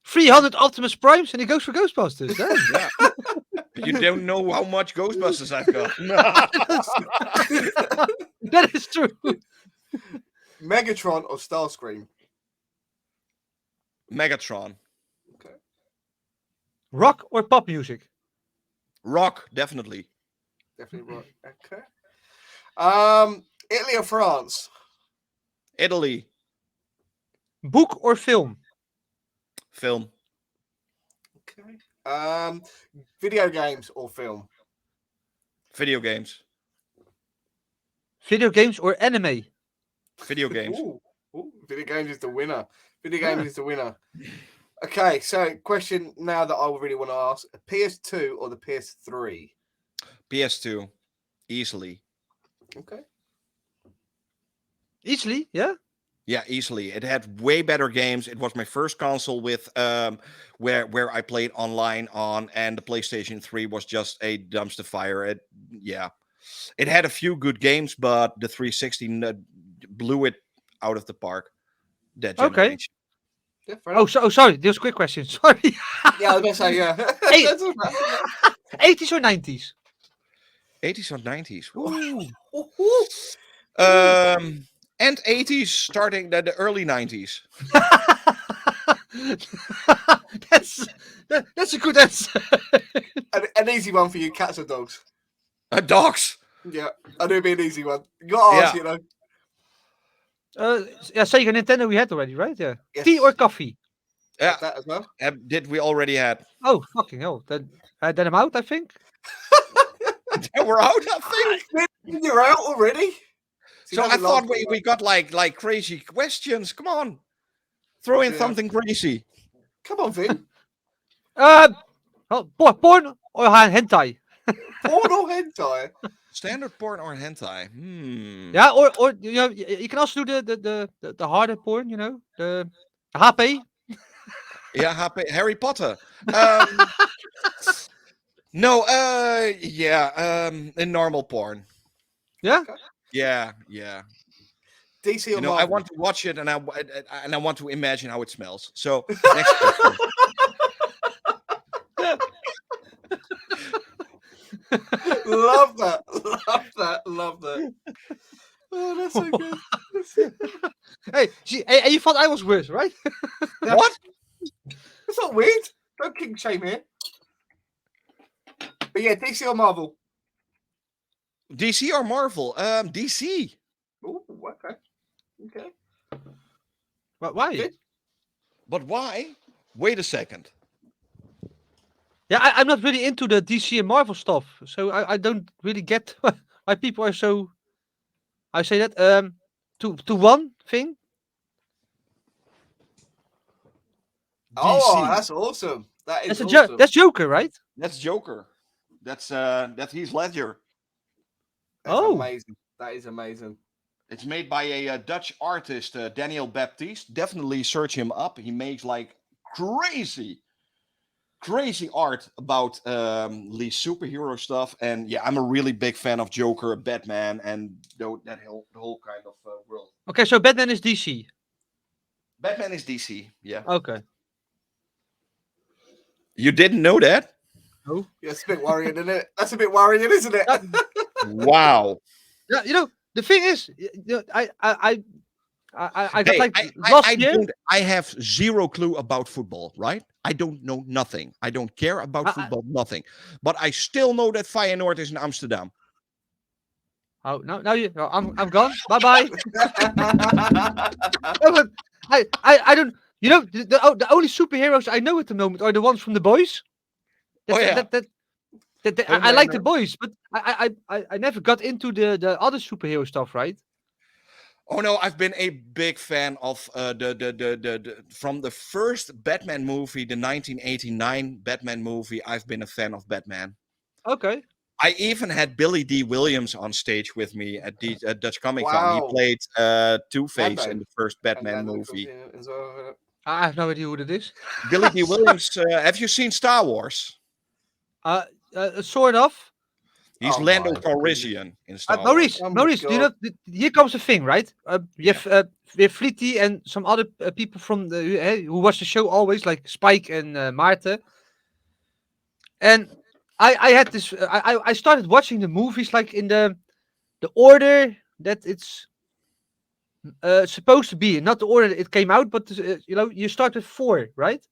300 Optimus Primes and he goes for Ghostbusters. Damn. Yeah. You don't know how much Ghostbusters I've got. That is true. Megatron or Starscream? Megatron. Rock or pop music? Rock, definitely. Definitely right. Okay. Italy or France? Italy. Book or film? Film. Okay. Video games or film? Video games. Video games or anime? Video games. Ooh, video games is the winner. Video games is the winner. Okay, so question now that I really want to ask: PS2 or the PS3? PS2. Easily. Okay. Easily, yeah? Yeah, easily. It had way better games. It was my first console with where I played online on, and the PlayStation 3 was just a dumpster fire. It had a few good games, but the 360 blew it out of the park. That generation. Yeah, fair Oh, enough. sorry. This was a quick question. Sorry. Yeah, I was gonna say yeah. Hey. That's all right. 80s or 90s? 80s or 90s. Ooh. And 80s, starting the early 90s. That's a good answer. An easy one for you, cats or dogs? Dogs. Yeah, I knew it'd be an easy one. You gotta ask, Yeah. you know. Yeah, Sega Nintendo we had already, right? Yeah. Yes. Tea or coffee? Yeah. That as well. Did we already had? Oh, fucking hell. Then I'm out, I think. We're out, I think. You're out already. So I thought we got like crazy questions. Come on. Throw in Yeah. something crazy. Come on, Vin. Porn or hentai? Porn or hentai? Standard porn or hentai? Yeah, or you know, you can also do the harder porn, you know, the HP. Yeah, Harry Potter. No, in normal porn. Yeah. Okay. Yeah. DC or You know, I Marvel? want to watch it, and I want to imagine how it smells. So next question. Love that. Love that. Love that. Oh, that's so good. Hey, hey, you thought I was worse, right? What? It's not weird. Don't king shame here. But yeah, DC or Marvel? DC or Marvel? DC. Oh, okay. Okay. Why? Good. But why? Wait a second. Yeah, I'm not really into the DC and Marvel stuff, so I don't really get why people are so. I say that to one thing. Oh, DC. that's awesome. That is That's awesome. that's Joker, right? That's Joker. That's Heath Ledger. That's Oh. amazing. That is amazing. It's made by a Dutch artist, Daniel Baptiste. Definitely search him up. He makes like crazy art about these superhero stuff. And yeah, I'm a really big fan of Joker, Batman, and the whole kind of world. Okay, so Batman is DC. Batman is DC. Yeah. Okay. You didn't know that? No. Yeah, it's a bit worrying, isn't it? That's a bit worrying, isn't it? Wow. Yeah, you know the thing is, I got Hey, like last year. I have zero clue about football, right? I don't know nothing. I don't care about football, nothing. But I still know that Feyenoord is in Amsterdam. Oh, now you. No, I'm gone. Bye bye. I don't. You know the only superheroes I know at the moment are the ones from the boys. Oh, yeah. I like the boys, but I never got into the other superhero stuff, right? Oh no, I've been a big fan of the from the first Batman movie, the 1989 Batman movie. I've been a fan of Batman. Okay. I even had Billy D. Williams on stage with me at the Dutch Comic Con. Wow. He played Two-Face Mando. in the first Batman And movie. I have no idea who that is. Billy D. Williams, have you seen Star Wars? Sort of. He's Oh Lando my Calrissian in Star Wars. Maurice, Oh my Maurice, do you know? Here comes the thing, right? We have Fleety and some other people from the who watch the show always, like Spike and Maarten. And I had this. I started watching the movies like in the order that it's supposed to be, not the order that it came out, but you know, you start with 4, right?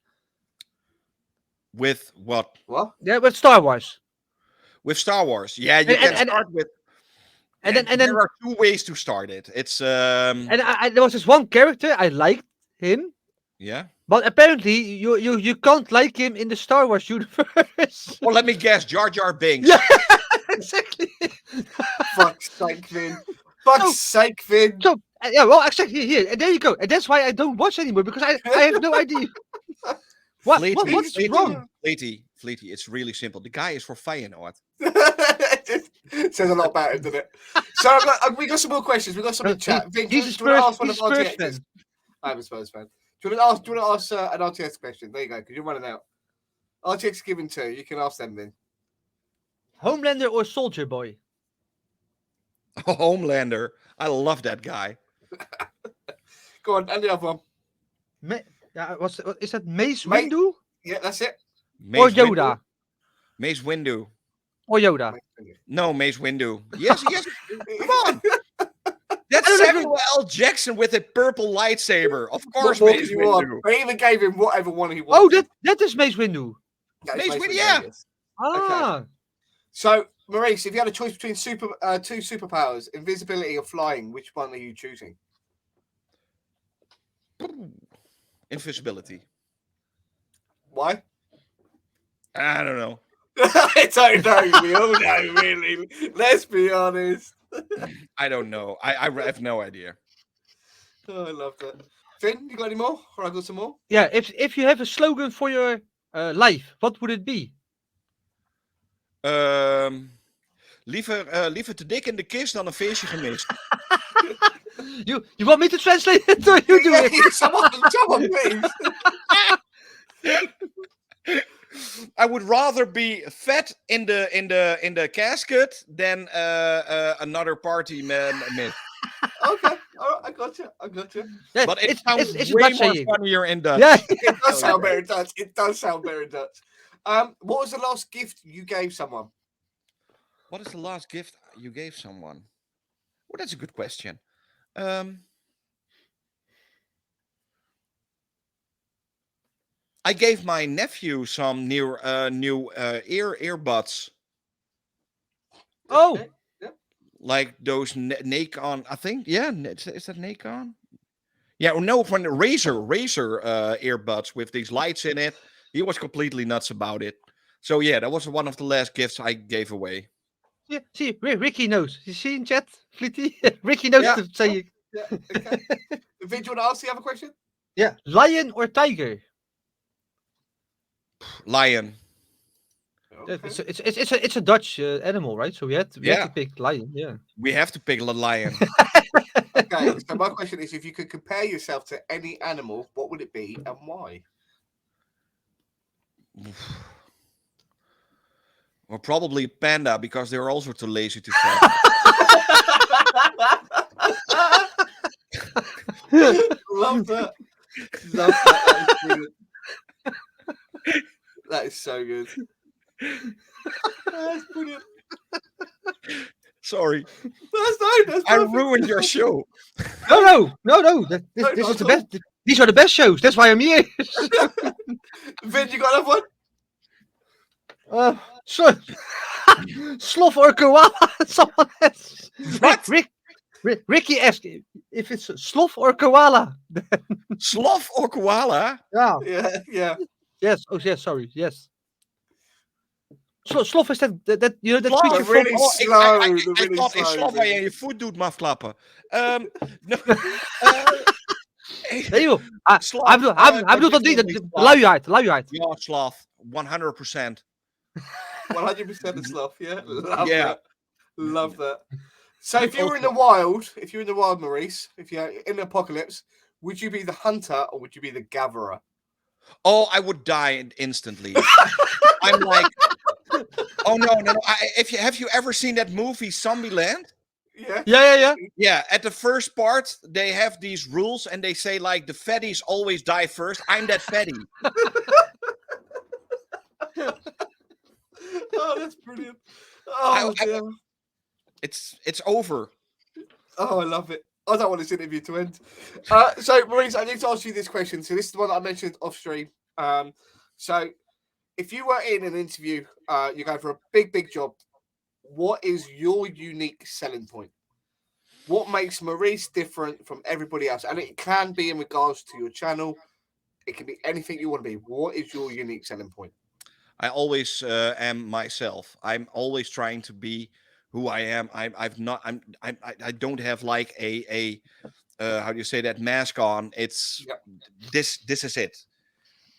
With what? What? Yeah, with Star Wars. With Star Wars. Yeah, you can start with. And then there are 2 ways to start it. It's and there was this one character I liked him. Yeah. But apparently, you can't like him in the Star Wars universe. Well, let me guess, Jar Jar Binks. Yeah, exactly. Fuck's sake, Vin. Fuck's sake, Vin. So, yeah, well, exactly here, and there you go, and that's why I don't watch anymore because I have no idea. What's wrong? Fleety, it's really simple. The guy is for Feyenoord. Says a lot about him, doesn't it? So we got some more questions. We got some in chat. Vin, do you want to ask one of RTX's? I'm a Spurs fan. Do you want to ask an RTX question? There you go, because you're running out. RTX given 2. You can ask them then. Homelander or Soldier Boy? Homelander. I love that guy. Go on, and the other one. What is that? Mace Windu? Yeah, that's it. Or Yoda? Mace Windu. Or Yoda? No, Mace Windu. Yes. Come on. That's Samuel L. Jackson with a purple lightsaber. Of course, Mace Windu. I even gave him whatever one he wanted. Oh, that is Mace Windu. Mace Windu, yeah. Ah. Okay. So, Maurice, if you had a choice between 2 superpowers, invisibility or flying, which one are you choosing? Invisibility. Why? I don't know. I don't know. We all know, really. Let's be honest. I don't know. I have no idea. Oh, I love that. Finn, you got any more? Or I got some more? Yeah, if you have a slogan for your life, what would it be? Liever te dik in de kist dan een feestje gemist. You want me to translate it or you do it? Someone, please. I would rather be fat in the casket than another party myth. Okay, all right, I got you. Yeah, But it sounds it's a way Dutch more saying. funnier in Dutch. Yeah. It does sound better in Dutch. It does sound better in Dutch. What was the last gift you gave someone? What is the last gift you gave someone? Well, that's a good question. I gave my nephew some new earbuds, Oh, Okay. like those Nacon. I think, yeah, is that Nacon? Yeah, or no, from the Razer earbuds with these lights in it. He was completely nuts about it. So yeah, that was one of the last gifts I gave away. yeah. See, Ricky knows. You see in chat, Fleety? Ricky knows Yeah. to say. Yeah. Okay. Vin, do you want to ask the other question? Yeah, lion or tiger? Lion. Okay. It's a Dutch animal, right? So we had to Yeah. pick lion. Yeah. We have to pick a lion. Okay. So my question is, if you could compare yourself to any animal, what would it be and why? Or probably panda, because they're also too lazy to fly. Love that. Love that. That is brilliant. That is so good. That's brilliant. Sorry, That's I perfect. ruined your show. No. This No, is not the at best. These are the best shows. That's why I'm here. Vin, you got another one? Sloth or koala? Someone else. What? Ricky asked if it's sloth or koala. Sloth or koala? Yeah. Yeah. Yes. Oh, yes. Sorry. Yes. Sloth is that that Sloth, creature But from. really Oh, slow. I Really thought in slow. sloth waar je je voet doet, mafklappen. No. Nee joh. Hij bedoelt dat niet. De luiheid. Ja, sloth. 100%. 100% the sloth. Yeah. Love Yeah. that. Love that. So if you were in the wild, Maurice, if you're in the apocalypse, would you be the hunter or would you be the gatherer? Oh, I would die instantly. I'm like, oh no. Have you ever seen that movie Zombieland? Yeah. Yeah. Yeah, at the first part, they have these rules and they say like the fatties always die first. I'm that fatty. Oh, that's brilliant. Oh, dear. It's over. Oh, I love it. I don't want this interview to end. So, Maurice, I need to ask you this question. So, this is the one that I mentioned off stream. So, if you were in an interview, you're going for a big job, what is your unique selling point? What makes Maurice different from everybody else? And it can be in regards to your channel. It can be anything you want to be. What is your unique selling point? I always am myself. I'm always trying to be who I am. I don't have like a how do you say that, mask on. It's this is it.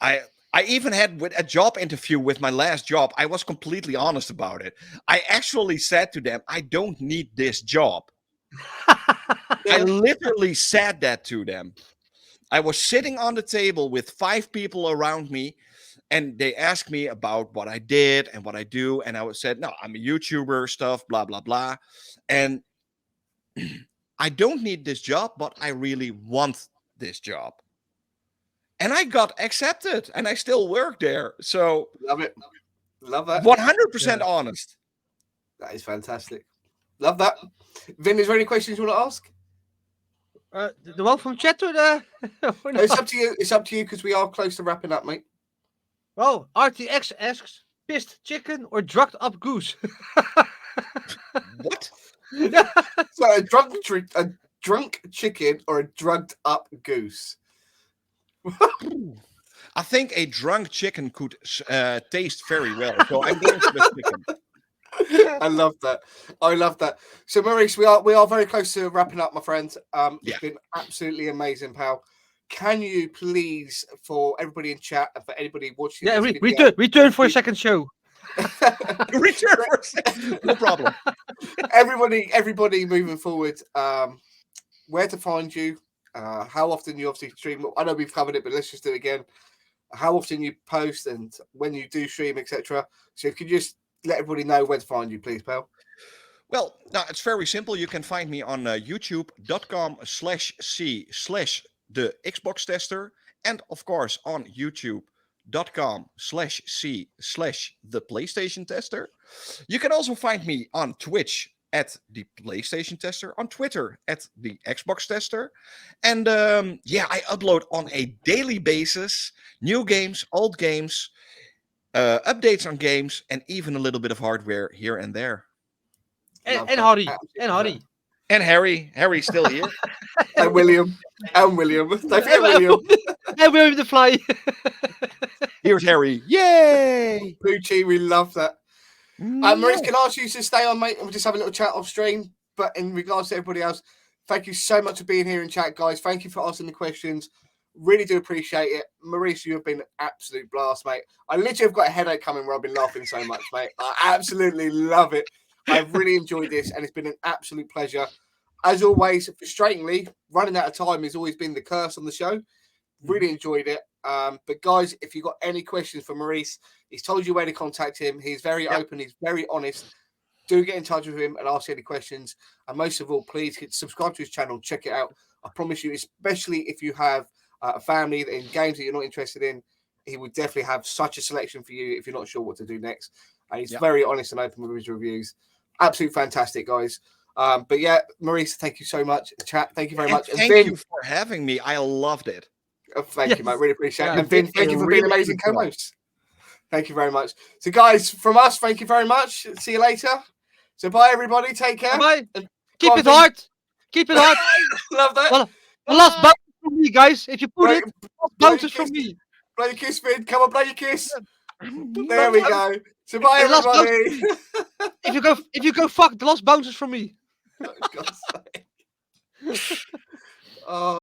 I even had with a job interview with my last job. I was completely honest about it. I actually said to them, I don't need this job. I literally said that to them. I was sitting on the table with 5 people around me, and they asked me about what I did and what I do, and I said, no, I'm a YouTuber, stuff, blah blah blah, and I don't need this job, but I really want this job. And I got accepted, and I still work there. So Love it. Love that. 100% honest. That is fantastic. Love that. Vin, is there any questions you want to ask? The one from chat or the? Or No, it's not? up to you. It's up to you because we are close to wrapping up, mate. Well, RTX asks, pissed chicken or drugged up goose? What? So a drunk chicken or a drugged up goose? I think a drunk chicken could taste very well. So I'm going for the chicken. I love that. I love that. So Maurice, we are very close to wrapping up, my friend. It's been absolutely amazing, pal. Can you please, for everybody in chat and for anybody watching, Yeah, this video, return for a second show. Return for a second. No problem. everybody moving forward, where to find you, how often you obviously stream. I know we've covered it, but let's just do it again. how often you post, and when you do stream, etc. So if you could just let everybody know where to find you, please, pal. Well, now it's very simple. You can find me on youtube.com/c/the Xbox Tester, and of course on youtube.com/c/the PlayStation Tester. You can also find me on Twitch at the PlayStation Tester, on Twitter at the Xbox Tester, and I upload on a daily basis new games, old games, updates on games, and even a little bit of hardware here and there. And Harry. And Harry. And Harry's still here. And William. And William. Don't forget William. And William the Fly. Here's Harry. Yay! Poochie, we love that. Maurice, can I ask you to stay on, mate, and we'll just have a little chat off stream? But in regards to everybody else, thank you so much for being here in chat, guys. Thank you for asking the questions. Really do appreciate it. Maurice, you have been an absolute blast, mate. I literally have got a headache coming where I've been laughing so much, mate. I absolutely love it. I've really enjoyed this, and it's been an absolute pleasure. As always, frustratingly, running out of time has always been the curse on the show. Really enjoyed it. But guys, if you've got any questions for Maurice, he's told you where to contact him. He's very open. He's very honest. Do get in touch with him and ask any questions. And most of all, please subscribe to his channel. Check it out. I promise you, especially if you have a family in games that you're not interested in, he would definitely have such a selection for you if you're not sure what to do next. And he's very honest and open with his reviews. Absolute fantastic, guys. But yeah, Maurice, thank you so much. Chat, thank you very much. And thank you for having me. I loved it. Thank you, mate. Really appreciate it. And Vin, thank you for being amazing co-host. Thank you very much. So, guys, from us, thank you very much. See you later. So, bye, everybody. Take care. Bye. Keep it hard. Keep it hard. Love that. Well, the last bounce from me, guys. If you put it, bounces from me. Blow your kiss, Vin. Come on, blow your kiss. There we go. So, bye, everybody. If you go fuck, the last bounces from me. Oh, God's sake. Oh.